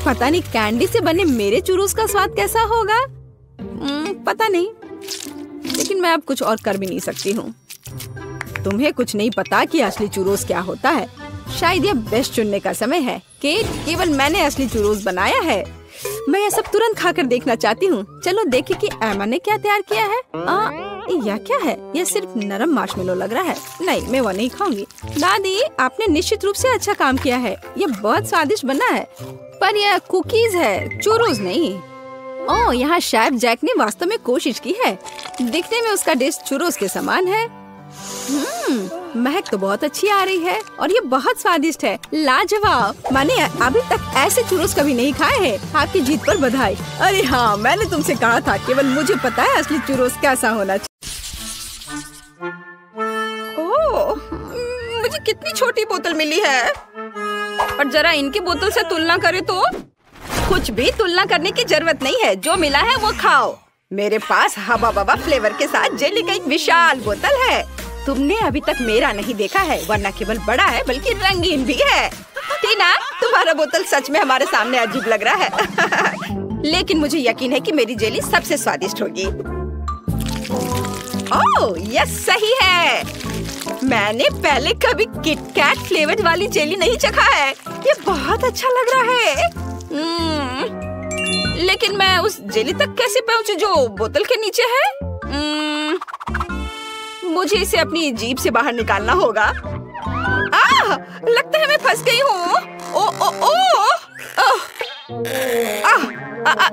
पता नहीं कैंडी से बने मेरे चूरोस का स्वाद कैसा होगा। पता नहीं, लेकिन मैं अब कुछ और कर भी नहीं सकती हूँ। तुम्हें कुछ नहीं पता कि असली चूरोस क्या होता है। शायद यह बेस्ट चुनने का समय है। केवल मैंने असली चूरोस बनाया है। मैं यह सब तुरंत खाकर देखना चाहती हूँ। चलो देखें कि एमा ने क्या तैयार किया है। यह क्या है? यह सिर्फ नरम मार्शमेलो लग रहा है। नहीं, मैं वो नहीं खाऊंगी। दादी, आपने निश्चित रूप से अच्छा काम किया है। यह बहुत स्वादिष्ट बना है, पर यह कुकीज है, चूरोस नहीं। ओह, यहाँ शेफ जैक ने वास्तव में कोशिश की है। दिखने में उसका डिश चूरोस के समान है। महक तो बहुत अच्छी आ रही है और ये बहुत स्वादिष्ट है। लाजवाब। मैंने अभी तक ऐसे चूरोस कभी नहीं खाए हैं। आपकी जीत पर बधाई। अरे हाँ, मैंने तुमसे कहा था, केवल मुझे पता है असली चूरोस कैसा होना चाहिए। ओह, मुझे कितनी छोटी बोतल मिली है। और जरा इनकी बोतल से तुलना करें तो कुछ भी तुलना करने की जरूरत नहीं है। जो मिला है वो खाओ। मेरे पास हबा बबा फ्लेवर के साथ जेली का एक विशाल बोतल है। तुमने अभी तक मेरा नहीं देखा है, वरना केवल बड़ा है बल्कि रंगीन भी है। टीना, तुम्हारा बोतल सच में हमारे सामने अजीब लग रहा है। लेकिन मुझे यकीन है कि मेरी जेली सबसे स्वादिष्ट होगी। ओह, यह सही है। मैंने पहले कभी किटकैट फ्लेवर वाली जेली नहीं चखा है। ये बहुत अच्छा लग रहा है। लेकिन मैं उस जेली तक कैसे पहुंचूं जो बोतल के नीचे है? मुझे इसे अपनी जीभ से बाहर निकालना होगा। लगता है मैं फंस गई हूँ।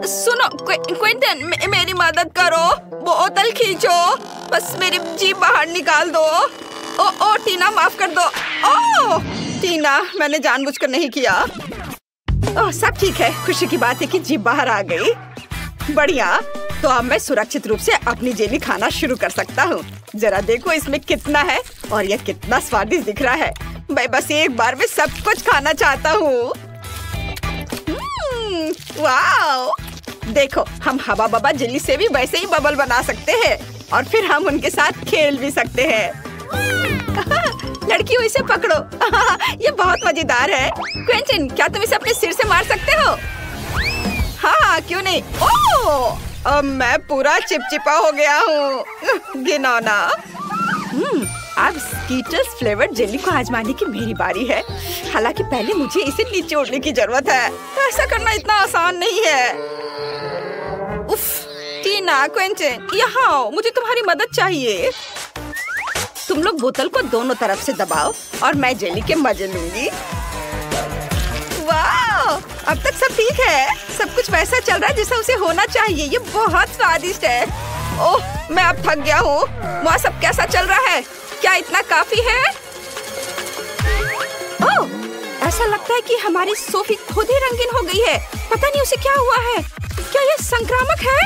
सुनो क्विंटन, मेरी मदद करो। बोतल खींचो, बस मेरी जीभ बाहर निकाल दो। टीना, माफ कर दो। टीना, मैंने जानबूझकर नहीं किया। सब ठीक है। खुशी की बात है कि जीभ बाहर आ गई। बढ़िया, तो अब मैं सुरक्षित रूप से अपनी जेली खाना शुरू कर सकता हूँ। जरा देखो इसमें कितना है और यह कितना स्वादिष्ट दिख रहा है। मैं बस एक बार में सब कुछ खाना चाहता हूँ। वाओ! देखो, हम हवा बबा जेली से भी वैसे ही बबल बना सकते हैं और फिर हम उनके साथ खेल भी सकते हैं। लड़कियों, इसे पकड़ो। ये बहुत मजेदार है। क्विंटन, क्या तुम इसे अपने सिर से मार सकते हो? हाँ, क्यों नहीं। अब मैं पूरा चिपचिपा हो गया हूँ। घिनौना। अब स्कीटर्स फ्लेवर्ड जेली को आजमाने की मेरी बारी है। हालांकि पहले मुझे इसे निचोड़ने की जरूरत है। ऐसा करना इतना आसान नहीं है। उफ, टीना, क्विंटन, यहाँ आओ, मुझे तुम्हारी मदद चाहिए। तुम लोग बोतल को दोनों तरफ से दबाओ और मैं जेली के मजे लूंगी। वाह! अब तक सब ठीक है। सब कुछ वैसा चल रहा है जैसा उसे होना चाहिए। ये बहुत स्वादिष्ट है। ओह, मैं अब थक गया हूँ। वहाँ सब कैसा चल रहा है? क्या इतना काफी है? ओह, ऐसा लगता है कि हमारी सोफी खुद ही रंगीन हो गई है। पता नहीं उसे क्या हुआ है। क्या ये संक्रामक है?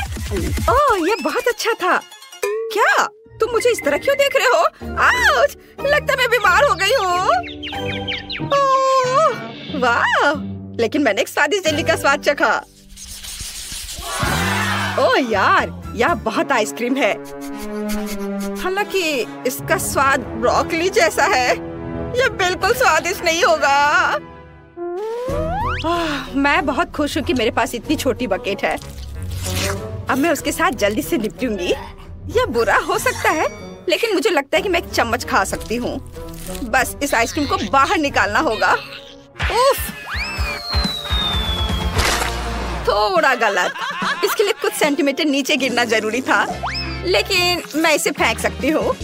ओह, ये बहुत अच्छा था। क्या तुम मुझे इस तरह क्यों देख रहे हो? आउच! लगता है मैं बीमार हो गई हूँ। वाह! लेकिन मैंने एक स्वादिष्ट जेली का स्वाद चखा। ओह यार, यह बहुत आइसक्रीम है। हालांकि इसका स्वाद ब्रोकली जैसा है। यह बिल्कुल स्वादिष्ट नहीं होगा। मैं बहुत खुश हूँ कि मेरे पास इतनी छोटी बकेट है। अब मैं उसके साथ जल्दी से निपटूंगी। यह बुरा हो सकता है, लेकिन मुझे लगता है कि मैं एक चम्मच खा सकती हूँ। बस इस आइसक्रीम को बाहर निकालना होगा। उफ! थोड़ा गलत। इसके लिए कुछ सेंटीमीटर नीचे गिरना जरूरी था, लेकिन मैं इसे फेंक सकती हूँ।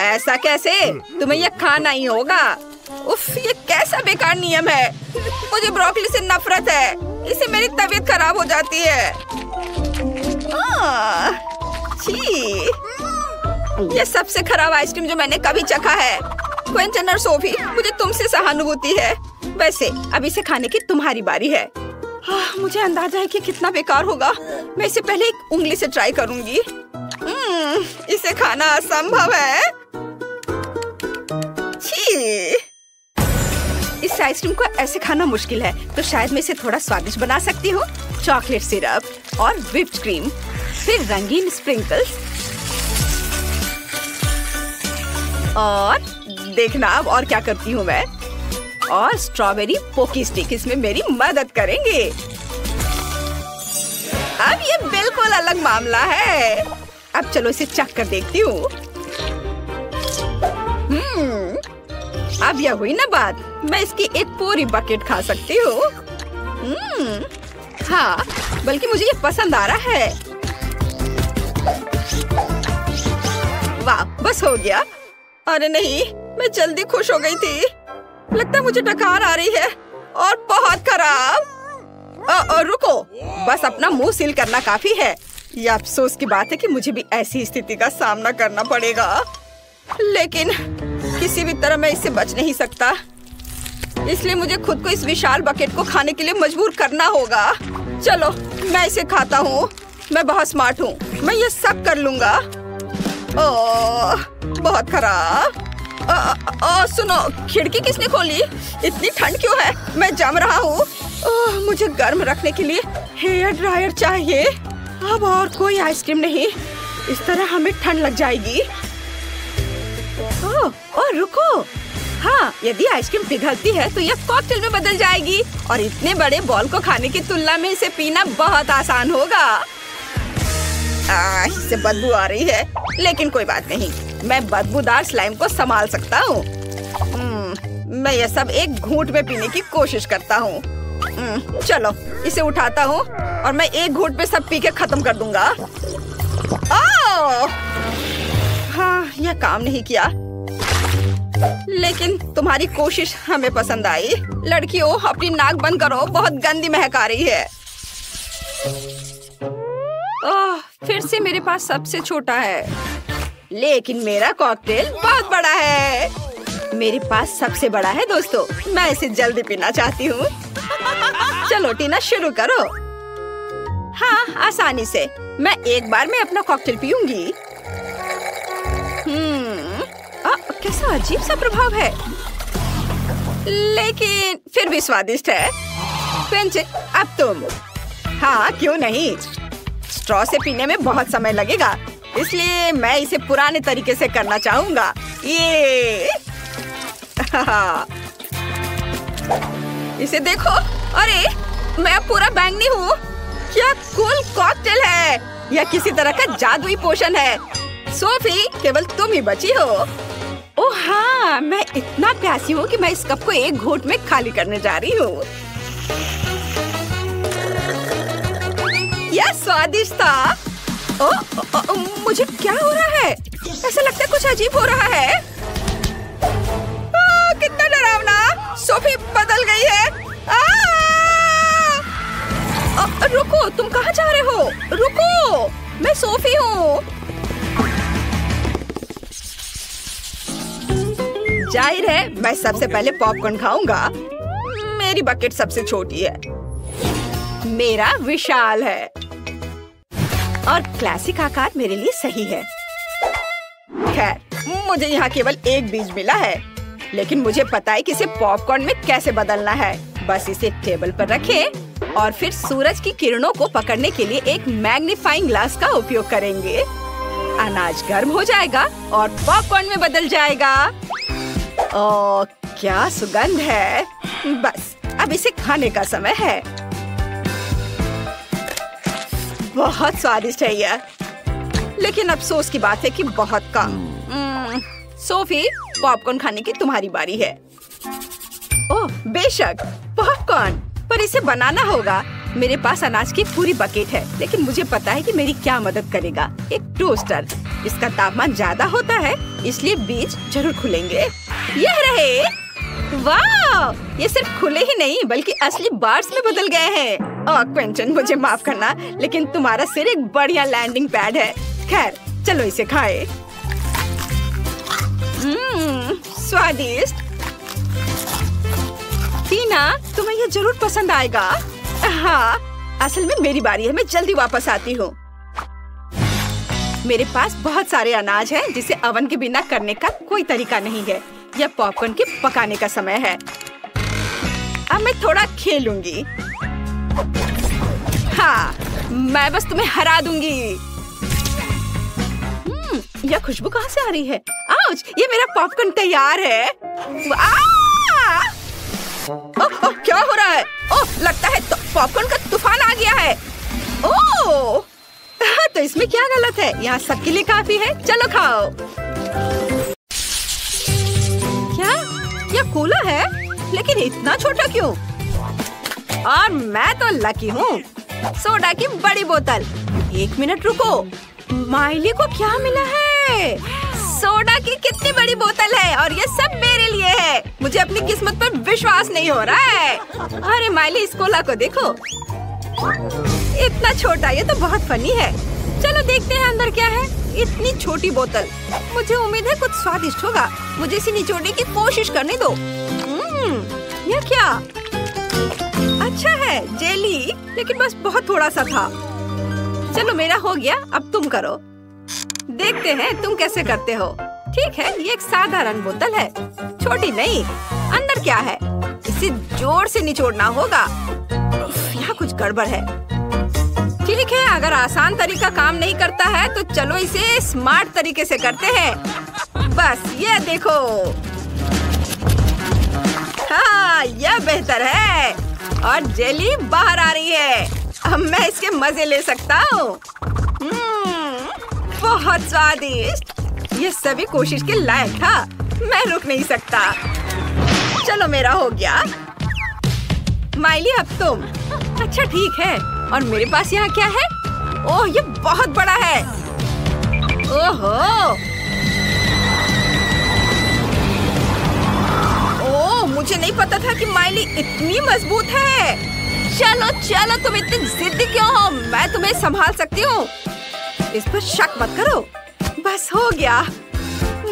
ऐसा कैसे? तुम्हें यह खाना ही होगा। उफ! ये कैसा बेकार नियम है। मुझे ब्रोकली से नफरत है। इससे मेरी तबीयत खराब हो जाती है। ये सबसे खराब आइसक्रीम जो मैंने कभी चखा है। क्विंटन और सोफी, मुझे तुमसे सहानुभूति है। वैसे अब इसे खाने की तुम्हारी बारी है। मुझे अंदाजा है कि कितना बेकार होगा। मैं इसे पहले एक उंगली से ट्राई करूंगी। इसे खाना असंभव है। इस आइसक्रीम को ऐसे खाना मुश्किल है, तो शायद मैं इसे थोड़ा स्वादिष्ट बना सकती हूँ। चॉकलेट सिरप और व्हिप्ड क्रीम, फिर रंगीन स्प्रिंकल्स, और देखना अब और क्या करती हूँ मैं। और स्ट्रॉबेरी पोकी स्टिक इसमें मेरी मदद करेंगे। अब ये बिल्कुल अलग मामला है। अब चलो इसे चख कर देखती हूँ। अब यह हुई ना बात, मैं इसकी एक पूरी बकेट खा सकती हूँ। हाँ, बल्कि मुझे ये पसंद आ रहा है। वाह, बस हो गया। अरे नहीं, मैं जल्दी खुश हो गई थी। लगता है मुझे डकार आ रही है और बहुत खराब। रुको, बस अपना मुंह सील करना काफी है। यह अफसोस की बात है कि मुझे भी ऐसी स्थिति का सामना करना पड़ेगा, लेकिन किसी भी तरह मैं इससे बच नहीं सकता। इसलिए मुझे खुद को इस विशाल बकेट को खाने के लिए मजबूर करना होगा। चलो, मैं इसे खाता हूँ। मैं बहुत स्मार्ट हूँ, मैं ये सब कर लूंगा। ओह, बहुत खराब। सुनो, खिड़की किसने खोली? इतनी ठंड क्यों है? मैं जम रहा हूँ। मुझे गर्म रखने के लिए हेयर ड्रायर चाहिए। अब और कोई आइसक्रीम नहीं, इस तरह हमें ठंड लग जाएगी। ओह, रुको। हाँ, यदि आइसक्रीम पिघलती है तो यह कॉकटेल में बदल जाएगी, और इतने बड़े बॉल को खाने की तुलना में इसे पीना बहुत आसान होगा। इससे बदबू आ रही है, लेकिन कोई बात नहीं, मैं बदबूदार स्लाइम को संभाल सकता हूँ। मैं यह सब एक घूंट में पीने की कोशिश करता हूँ। चलो, इसे उठाता हूँ और मैं एक घूंट में सब पी के खत्म कर दूंगा। हाँ, यह काम नहीं किया, लेकिन तुम्हारी कोशिश हमें पसंद आई। लड़कियों, अपनी नाक बंद करो, बहुत गंदी महक आ रही है। फिर से मेरे पास सबसे छोटा है, लेकिन मेरा कॉकटेल बहुत बड़ा है। मेरे पास सबसे बड़ा है दोस्तों, मैं इसे जल्दी पीना चाहती हूँ। चलो टीना, शुरू करो। हाँ, आसानी से। मैं एक बार में अपना कॉकटेल पीऊंगी। कैसा अजीब सा प्रभाव है, लेकिन फिर भी स्वादिष्ट है। क्विंटन, अब तुम। हाँ, क्यों नहीं। स्ट्रॉ से पीने में बहुत समय लगेगा, इसलिए मैं इसे पुराने तरीके से करना चाहूंगा। ये इसे देखो। अरे, मैं पूरा बैंगनी हूँ। क्या कूल कॉकटेल है। यह किसी तरह का जादुई पोषण है। सोफी, केवल तुम ही बची हो। ओह हाँ, मैं इतना प्यासी हूँ कि मैं इस कप को एक घूंट में खाली करने जा रही हूँ। यह स्वादिष्ट था। मुझे क्या हो रहा है? ऐसा लगता है कुछ अजीब हो रहा है। कितना डरावना। सोफी बदल गई है। रुको, तुम कहाँ जा रहे हो? रुको, मैं सोफी हूँ। जाहिर है, मैं सबसे पहले पॉपकॉर्न खाऊंगा। मेरी बकेट सबसे छोटी है, मेरा विशाल है, और क्लासिक आकार मेरे लिए सही है। खैर, मुझे यहाँ केवल एक बीज मिला है, लेकिन मुझे पता है कि इसे पॉपकॉर्न में कैसे बदलना है। बस इसे टेबल पर रखें और फिर सूरज की किरणों को पकड़ने के लिए एक मैग्नीफाइंग ग्लास का उपयोग करेंगे। अनाज गर्म हो जाएगा और पॉपकॉर्न में बदल जाएगा। ओह, क्या सुगंध है। बस, अब इसे खाने का समय है। बहुत स्वादिष्ट है यह, लेकिन अफसोस की बात है कि बहुत कम। सोफी, पॉपकॉर्न खाने की तुम्हारी बारी है। ओह बेशक, पॉपकॉर्न, पर इसे बनाना होगा। मेरे पास अनाज की पूरी बकेट है, लेकिन मुझे पता है कि मेरी क्या मदद करेगा। एक टोस्टर। इसका तापमान ज्यादा होता है, इसलिए बीज जरूर खुलेंगे। यह रहे। वाह, ये सिर्फ खुले ही नहीं बल्कि असली बार्स में बदल गए हैं। ओह क्विंटन, मुझे माफ करना, लेकिन तुम्हारा सिर एक बढ़िया लैंडिंग पैड है। खैर, चलो इसे खाएं। स्वादिष्ट। टीना, तुम्हें ये जरूर पसंद आएगा। हाँ, असल में मेरी बारी है, मैं जल्दी वापस आती हूँ। मेरे पास बहुत सारे अनाज हैं जिसे ओवन के बिना करने का कोई तरीका नहीं है। यह पॉपकॉर्न के पकाने का समय है। अब मैं थोड़ा खेलूंगी। हाँ, मैं बस तुम्हें हरा दूंगी। यह खुशबू कहाँ से आ रही है? आउच! ये मेरा पॉपकॉर्न तैयार है। ओह, क्या हो रहा है? ओह, लगता है पॉपकॉर्न का तूफान आ गया है। ओह, तो इसमें क्या गलत है? यहाँ सबके लिए काफी है। चलो खाओ। क्या? यह कूला है, लेकिन इतना छोटा क्यों? और मैं तो लकी हूँ। सोडा की बड़ी बोतल। 1 मिनट रुको, माइली को क्या मिला है? सोडा की कितनी बड़ी बोतल है और ये सब मेरे लिए है। मुझे अपनी किस्मत पर विश्वास नहीं हो रहा है। अरे माइली, इस कोला को देखो, इतना छोटा। ये तो बहुत फनी है। चलो देखते हैं अंदर क्या है। इतनी छोटी बोतल। मुझे उम्मीद है कुछ स्वादिष्ट होगा। मुझे इसे निचोड़ने की कोशिश करने दो। यह क्या? अच्छा है, जेली, लेकिन बस बहुत थोड़ा सा था। चलो मेरा हो गया, अब तुम करो। देखते हैं तुम कैसे करते हो। ठीक है, ये एक साधारण बोतल है, छोटी नहीं। अंदर क्या है? इसे जोर से निचोड़ना होगा। यहाँ कुछ गड़बड़ है। ठीक है, अगर आसान तरीका काम नहीं करता है तो चलो इसे स्मार्ट तरीके से करते हैं। बस ये देखो। हाँ, यह बेहतर है और जेली बाहर आ रही है। अब मैं इसके मजे ले सकता हूँ। बहुत स्वादिष्ट। ये सभी कोशिश के लायक था। मैं रुक नहीं सकता। चलो मेरा हो गया। माइली, अब तुम। अच्छा ठीक है, और मेरे पास यहाँ क्या है? ओह, ये बहुत बड़ा है। ओहो, ओह, मुझे नहीं पता था कि माइली इतनी मजबूत है। चलो चलो, तुम इतनी जिद्दी क्यों हो? मैं तुम्हें संभाल सकती हूँ। इस पर शक मत करो। बस हो गया।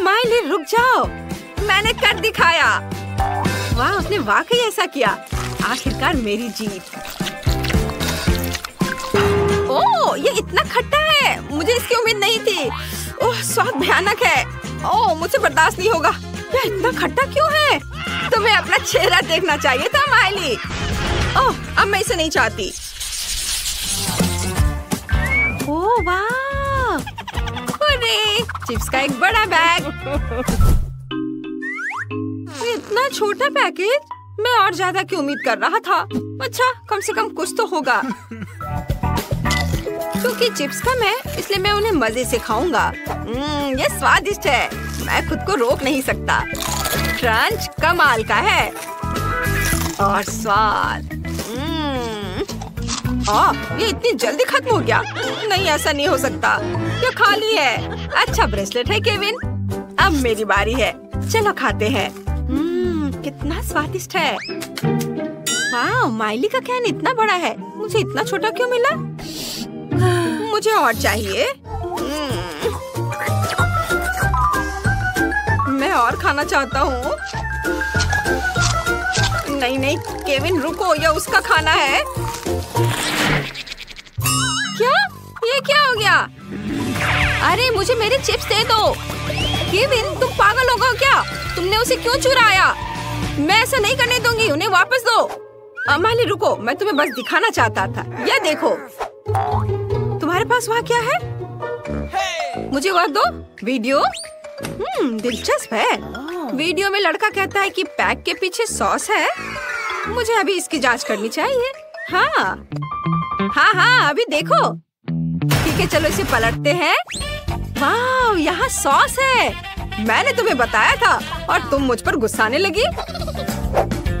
माइली रुक जाओ, मैंने कर दिखाया। वाह, उसने वाकई ऐसा किया। आखिरकार मेरी जीत। ओह, ये इतना खट्टा है। मुझे इसकी उम्मीद नहीं थी। ओह, स्वाद भयानक है। ओह, मुझसे बर्दाश्त नहीं होगा। यह इतना खट्टा क्यों है? तुम्हें अपना चेहरा देखना चाहिए था माइली। ओह, अब मैं इसे नहीं चाहती। ओह वाह, अरे चिप्स का एक बड़ा बैग। इतना छोटा पैकेज। मैं और ज्यादा की उम्मीद कर रहा था। अच्छा, कम से कम कुछ तो होगा। क्योंकि चिप्स कम है, इसलिए मैं उन्हें मजे से खाऊंगा। ये स्वादिष्ट है। मैं खुद को रोक नहीं सकता। क्रंच कमाल का है और स्वाद। ये इतनी जल्दी खत्म हो गया। नहीं, ऐसा नहीं हो सकता। ये खाली है। अच्छा ब्रेसलेट है केविन। अब मेरी बारी है। चलो खाते हैं। कितना स्वादिष्ट है। वाह, माइली का कैन इतना बड़ा है। मुझे इतना छोटा क्यों मिला? मुझे और चाहिए। मैं और खाना चाहता हूँ। नहीं नहीं केविन, रुको, यह उसका खाना है। क्या? ये क्या हो गया? अरे मुझे मेरे चिप्स दे दो। केविन, तुम पागल हो गए क्या? तुमने उसे क्यों चुराया? मैं ऐसा नहीं करने दूंगी। उन्हें वापस दो। अमाली रुको, मैं तुम्हें बस दिखाना चाहता था। यह देखो। तुम्हारे पास वहाँ क्या है? मुझे वह दो। वीडियो? दिलचस्प है। वीडियो में लड़का कहता है कि पैक के पीछे सॉस है। मुझे अभी इसकी जांच करनी चाहिए। हाँ हाँ, अभी देखो। ठीक है, चलो इसे पलटते हैं। वाह, यहाँ सॉस है। मैंने तुम्हें बताया था और तुम मुझ पर गुस्साने लगी।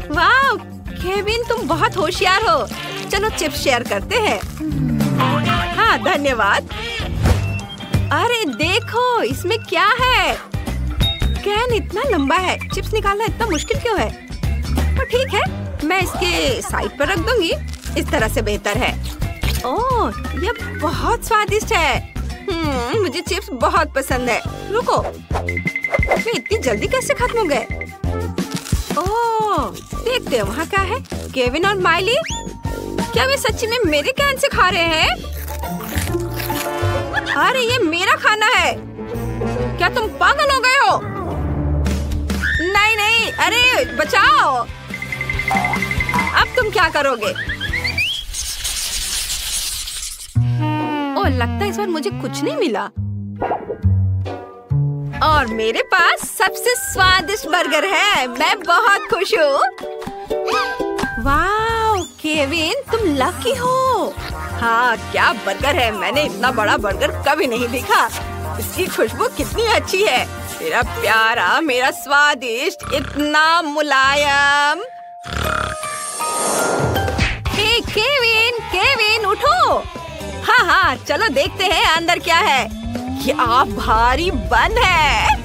वाह केविन, तुम बहुत होशियार हो। चलो चिप्स शेयर करते हैं। हाँ धन्यवाद। अरे देखो, इसमें क्या है? कैन इतना लंबा है। चिप्स निकालना इतना मुश्किल क्यों है? तो ठीक है, मैं इसके साइड पर रख दूंगी। इस तरह से बेहतर है। ओह, ये बहुत स्वादिष्ट है। मुझे चिप्स बहुत पसंद है। रुको, ये इतनी जल्दी कैसे खत्म हो गए? ओह, देखते हैं वहाँ क्या है। केविन और माइली, क्या वे सच्ची में मेरे कैन से खा रहे हैं? अरे ये मेरा खाना है। क्या तुम पागल हो गए हो? अरे बचाओ। अब तुम क्या करोगे? ओह, लगता है इस बार मुझे कुछ नहीं मिला। और मेरे पास सबसे स्वादिष्ट बर्गर है। मैं बहुत खुश हूँ। वाह केविन, तुम लकी हो। हाँ, क्या बर्गर है। मैंने इतना बड़ा बर्गर कभी नहीं देखा। इसकी खुशबू कितनी अच्छी है। मेरा प्यारा, मेरा स्वादिष्ट, इतना मुलायम। हे केविन, केविन उठो। हाँ हाँ, चलो देखते हैं अंदर क्या है। क्या भारी बन है।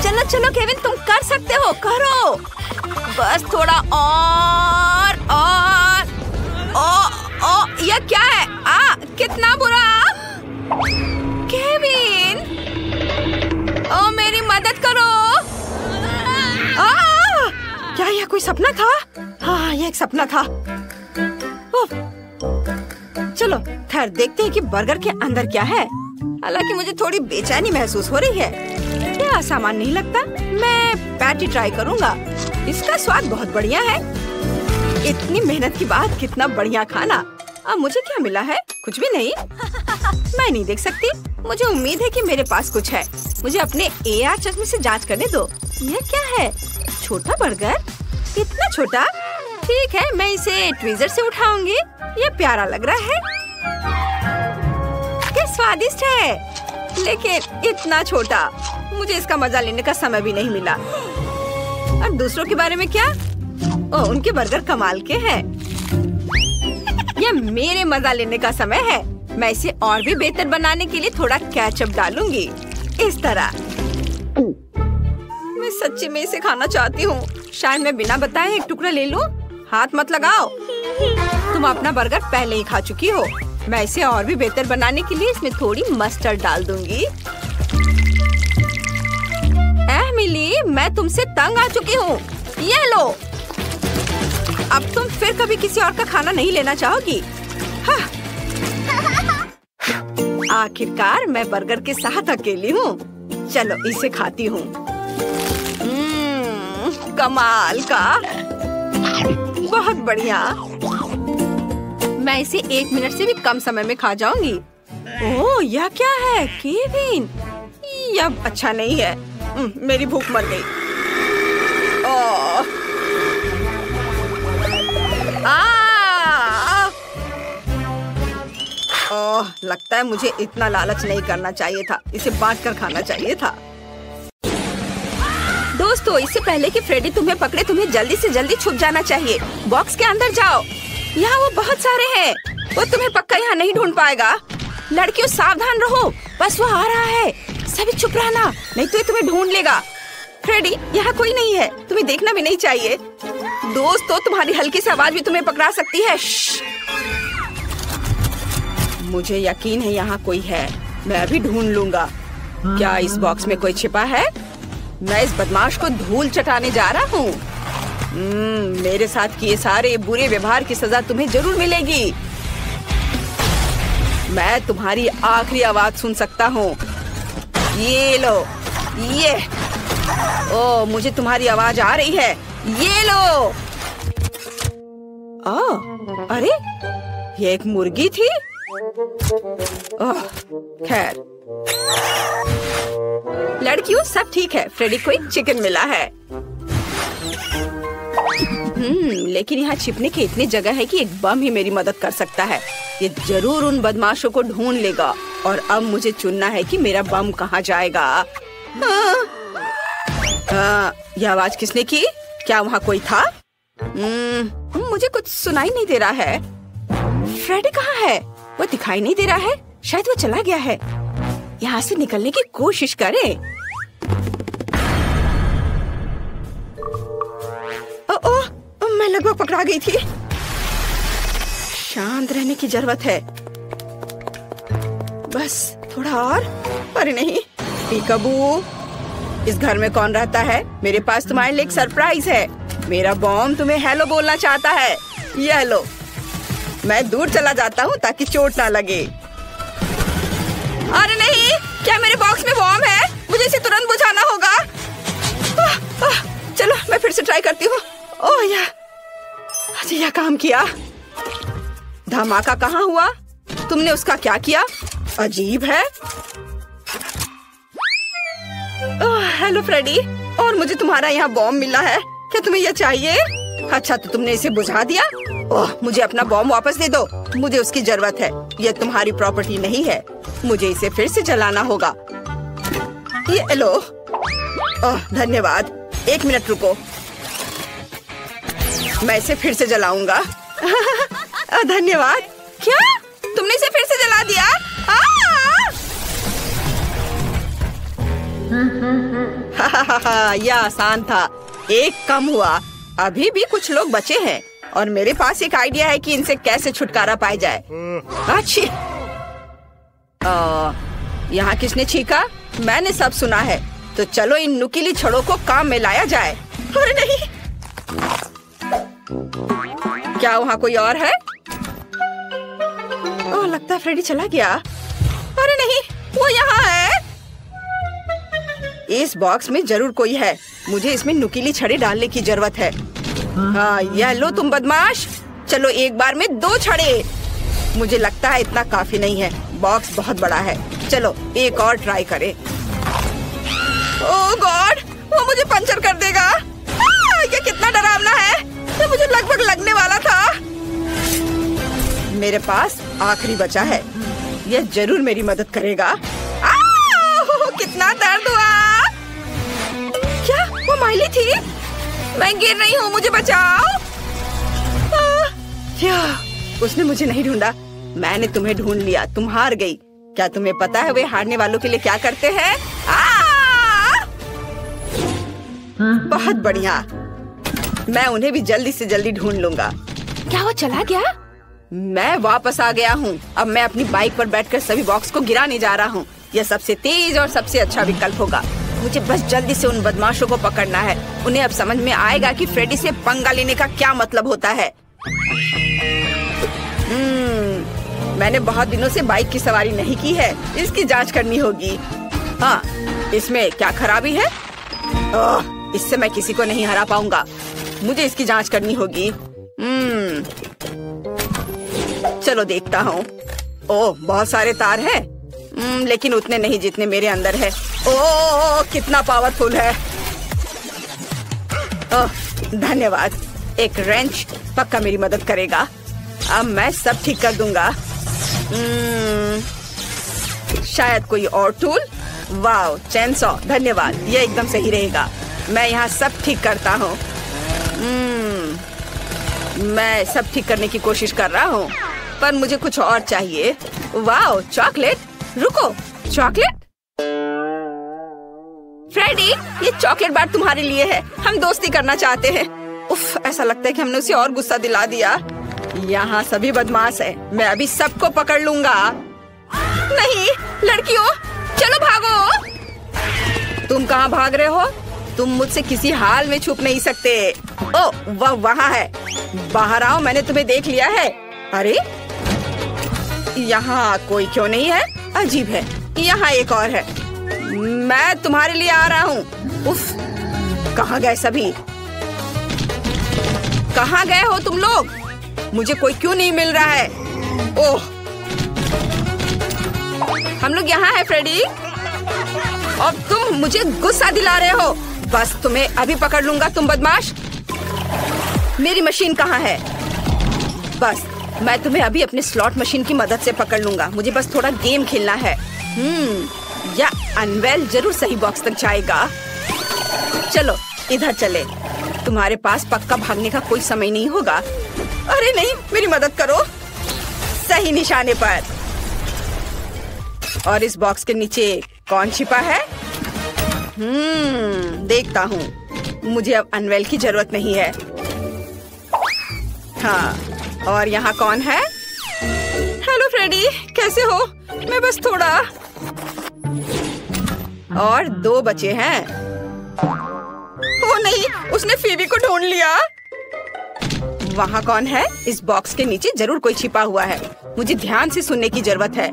चलो चलो केविन, तुम कर सकते हो, करो। बस थोड़ा और। यह क्या है? कितना बुरा। केविन, मेरी मदद करो। क्या यह कोई सपना था? हाँ, यह एक सपना था। चलो खैर देखते हैं कि बर्गर के अंदर क्या है। हालांकि मुझे थोड़ी बेचैनी महसूस हो रही है। क्या सामान नहीं लगता। मैं पैटी ट्राई करूंगा। इसका स्वाद बहुत बढ़िया है। इतनी मेहनत के बाद कितना बढ़िया खाना। अब मुझे क्या मिला है? कुछ भी नहीं। मैं नहीं देख सकती। मुझे उम्मीद है कि मेरे पास कुछ है। मुझे अपने AR चश्मे से जांच करने दो। यह क्या है? छोटा बर्गर? इतना छोटा? ठीक है, मैं इसे ट्विज़र से उठाऊंगी। ये प्यारा लग रहा है। ये स्वादिष्ट है, लेकिन इतना छोटा। मुझे इसका मजा लेने का समय भी नहीं मिला। और दूसरों के बारे में क्या? उनके बर्गर कमाल के हैं। यह मेरे मजा लेने का समय है। मैं इसे और भी बेहतर बनाने के लिए थोड़ा केचप डालूंगी। इस तरह। मैं सच्ची में इसे खाना चाहती हूँ। शायद मैं बिना बताए एक टुकड़ा ले लूं। हाथ मत लगाओ। तुम अपना बर्गर पहले ही खा चुकी हो। मैं इसे और भी बेहतर बनाने के लिए इसमें थोड़ी मस्टर्ड डाल दूंगी। मिली, मैं तुमसे तंग आ चुकी हूँ। ये लो। अब तुम फिर कभी किसी और का खाना नहीं लेना चाहोगी। हाँ। आखिरकार मैं बर्गर के साथ अकेली हूँ। चलो इसे खाती हूँ। कमाल का, बहुत बढ़िया। मैं इसे 1 मिनट से भी कम समय में खा जाऊंगी। ओह, यह क्या है केविन? यह अच्छा नहीं है। मेरी भूख मर गई। लगता है मुझे इतना लालच नहीं करना चाहिए था। इसे बांटकर खाना चाहिए था। दोस्तों, इससे पहले कि फ्रेडी तुम्हें पकड़े, तुम्हें जल्दी से जल्दी छुप जाना चाहिए। बॉक्स के अंदर जाओ। यहाँ वो बहुत सारे हैं। वो तुम्हें पक्का यहाँ नहीं ढूंढ पाएगा। लड़कियों सावधान रहो, बस वो आ रहा है। सभी चुप रहना, नहीं तो ये तुम्हें ढूंढ लेगा। फ्रेडी, यहाँ कोई नहीं है। तुम्हें देखना भी नहीं चाहिए। दोस्तों, तुम्हारी हल्की सी आवाज भी तुम्हें पकड़ा सकती है। मुझे यकीन है यहाँ कोई है। मैं अभी ढूंढ लूंगा। क्या इस बॉक्स में कोई छिपा है? मैं इस बदमाश को धूल चटाने जा रहा हूँ। मेरे साथ किए सारे बुरे व्यवहार की सजा तुम्हें जरूर मिलेगी। मैं तुम्हारी आखिरी आवाज सुन सकता हूँ। ये लो, ये। ओ, मुझे तुम्हारी आवाज आ रही है। ये लो। अरे, ये एक मुर्गी थी। खैर, लड़कियों सब ठीक है। फ्रेडी को एक चिकन मिला है। लेकिन यहाँ छिपने की इतनी जगह है कि एक बम ही मेरी मदद कर सकता है। ये जरूर उन बदमाशों को ढूंढ लेगा। और अब मुझे चुनना है कि मेरा बम कहाँ जाएगा। यह आवाज किसने की? क्या वहाँ कोई था? मुझे कुछ सुनाई नहीं दे रहा है। फ्रेडी कहाँ है? वो दिखाई नहीं दे रहा है। शायद वो चला गया है। यहाँ से निकलने की कोशिश करें। मैं लगभग पकड़ा गई थी। शांत रहने की जरूरत है। बस थोड़ा और। अरे नहीं, पीकाबू, इस घर में कौन रहता है? मेरे पास तुम्हारे लिए एक सरप्राइज है। मेरा बॉम्ब तुम्हें हेलो बोलना चाहता है। यह लो। मैं दूर चला जाता हूँ ताकि चोट ना लगे। अरे नहीं, क्या मेरे बॉक्स में बॉम्ब है? मुझे इसे तुरंत बुझाना होगा। चलो मैं फिर से करती हूँ। ओह या, अच्छा यह काम किया। धमाका कहाँ हुआ? तुमने उसका क्या किया? अजीब है। ओह हेलो फ्रेडी, और मुझे तुम्हारा यहाँ बॉम्ब मिला है। क्या तुम्हें यह चाहिए? अच्छा तो तुमने इसे बुझा दिया। ओह मुझे अपना बॉम्ब वापस दे दो, मुझे उसकी जरूरत है। यह तुम्हारी प्रॉपर्टी नहीं है, मुझे इसे फिर से जलाना होगा। ये लो। ओह धन्यवाद, 1 मिनट रुको, मैं इसे फिर से जलाऊंगा। धन्यवाद। क्या तुमने इसे फिर से जला दिया? यह आसान था, एक कम हुआ। अभी भी कुछ लोग बचे हैं और मेरे पास एक आइडिया है कि इनसे कैसे छुटकारा पाया जाए। अच्छी, यहाँ किसने छींका? मैंने सब सुना है, तो चलो इन नुकीली छड़ों को काम में लाया जाए। अरे नहीं, क्या वहाँ कोई और है? ओह लगता है फ्रेडी चला गया। अरे नहीं, वो यहाँ है। इस बॉक्स में जरूर कोई है, मुझे इसमें नुकीली छड़े डालने की जरूरत है। हाँ यह लो तुम बदमाश, चलो एक बार में 2 छड़े। मुझे लगता है इतना काफी नहीं है, बॉक्स बहुत बड़ा है। चलो एक और ट्राई करें। ओह गॉड, वो मुझे पंचर कर देगा। ये कितना डरावना है, ये मुझे लगभग लगने वाला था। मेरे पास आखिरी बचा है, यह जरूर मेरी मदद करेगा। कितना दर्द हुआ। क्या वो माइली थी? मैं गिर रही हूँ, मुझे बचाओ। उसने मुझे नहीं ढूंढा, मैंने तुम्हें ढूंढ लिया। तुम हार गई। क्या तुम्हें पता है वे हारने वालों के लिए क्या करते हैं? बहुत बढ़िया, मैं उन्हें भी जल्दी से जल्दी ढूंढ लूंगा। क्या वो चला गया? मैं वापस आ गया हूँ। अब मैं अपनी बाइक पर बैठकर सभी बॉक्स को गिराने जा रहा हूँ। यह सबसे तेज और सबसे अच्छा विकल्प होगा। मुझे बस जल्दी से उन बदमाशों को पकड़ना है। उन्हें अब समझ में आएगा कि फ्रेडी से पंगा लेने का क्या मतलब होता है। मैंने बहुत दिनों से बाइक की सवारी नहीं की है, इसकी जांच करनी होगी। हाँ, इसमें क्या खराबी है? इससे मैं किसी को नहीं हरा पाऊंगा, मुझे इसकी जांच करनी होगी। चलो देखता हूँ। ओह बहुत सारे तार हैं, लेकिन उतने नहीं जितने मेरे अंदर है। ओह कितना पावरफुल है। ओह धन्यवाद, एक रेंच पक्का मेरी मदद करेगा। अब मैं सब ठीक कर दूंगा। शायद कोई और टूल। वाओ चेनसॉ, धन्यवाद, यह एकदम सही रहेगा। मैं यहाँ सब ठीक करता हूँ। मैं सब ठीक करने की कोशिश कर रहा हूँ, पर मुझे कुछ और चाहिए। वाओ चॉकलेट, रुको, चॉकलेट? फ्रेडी, ये चॉकलेट बार तुम्हारे लिए है, हम दोस्ती करना चाहते हैं। उफ, ऐसा लगता है कि हमने उसे और गुस्सा दिला दिया। यहाँ सभी बदमाश है, मैं अभी सबको पकड़ लूंगा। नहीं लड़कियों, चलो भागो। तुम कहाँ भाग रहे हो? तुम मुझसे किसी हाल में छुप नहीं सकते। ओ वह वहाँ है, बाहर आओ, मैंने तुम्हें देख लिया है। अरे यहाँ कोई क्यों नहीं है? अजीब है, यहाँ एक और है। मैं तुम्हारे लिए आ रहा हूँ। उफ, कहाँ गए सभी? कहाँ गए हो तुम लोग? मुझे कोई क्यों नहीं मिल रहा है? ओह, हम लोग यहाँ है फ्रेडी। अब तुम मुझे गुस्सा दिला रहे हो। बस तुम्हें अभी पकड़ लूंगा, तुम बदमाश। मेरी मशीन कहाँ है? बस मैं तुम्हें अभी अपने स्लॉट मशीन की मदद से पकड़ लूंगा। मुझे बस थोड़ा गेम खेलना है। या अनवेल जरूर सही बॉक्स तक जाएगा। चलो इधर चले, तुम्हारे पास पक्का भागने का कोई समय नहीं होगा। अरे नहीं, मेरी मदद करो। सही निशाने पर। और इस बॉक्स के नीचे कौन छिपा है? देखता हूँ। मुझे अब अनवेल की जरूरत नहीं है। हाँ, और यहाँ कौन है? हेलो फ्रेडी, कैसे हो? मैं बस थोड़ा। और 2 बचे हैं। ओ नहीं, उसने फीबी को ढूंढ लिया। वहाँ कौन है? इस बॉक्स के नीचे जरूर कोई छिपा हुआ है। मुझे ध्यान से सुनने की जरूरत है।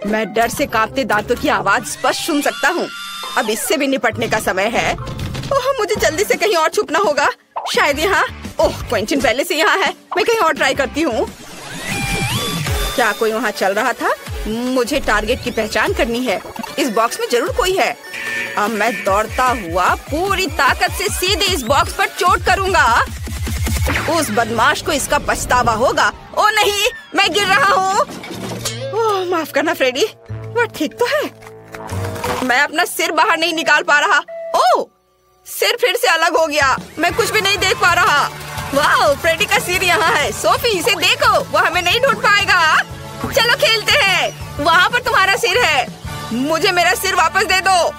मैं डर से कांपते दांतों की आवाज स्पष्ट सुन सकता हूँ। अब इससे भी निपटने का समय है। ओह, मुझे जल्दी से कहीं और छुपना होगा। शायद यहाँ। ओह, क्वेंटिन पहले से यहाँ है। मैं कहीं और ट्राई करती हूँ। क्या कोई वहाँ चल रहा था? मुझे टारगेट की पहचान करनी है। इस बॉक्स में जरूर कोई है। अब मैं दौड़ता हुआ पूरी ताकत से सीधे इस बॉक्स पर चोट करूँगा। उस बदमाश को इसका पछतावा होगा। ओ नहीं, मैं गिर रहा हूँ। ओह, माफ करना फ्रेडी, वो ठीक तो है। मैं अपना सिर बाहर नहीं निकाल पा रहा। ओह, सिर फिर से अलग हो गया। मैं कुछ भी नहीं देख पा रहा। वाह, फ्रेडी का सिर यहाँ है। सोफी, इसे देखो, वो हमें नहीं ढूंढ पाएगा। चलो खेलते हैं। वहाँ पर तुम्हारा सिर है। मुझे मेरा सिर वापस दे दो।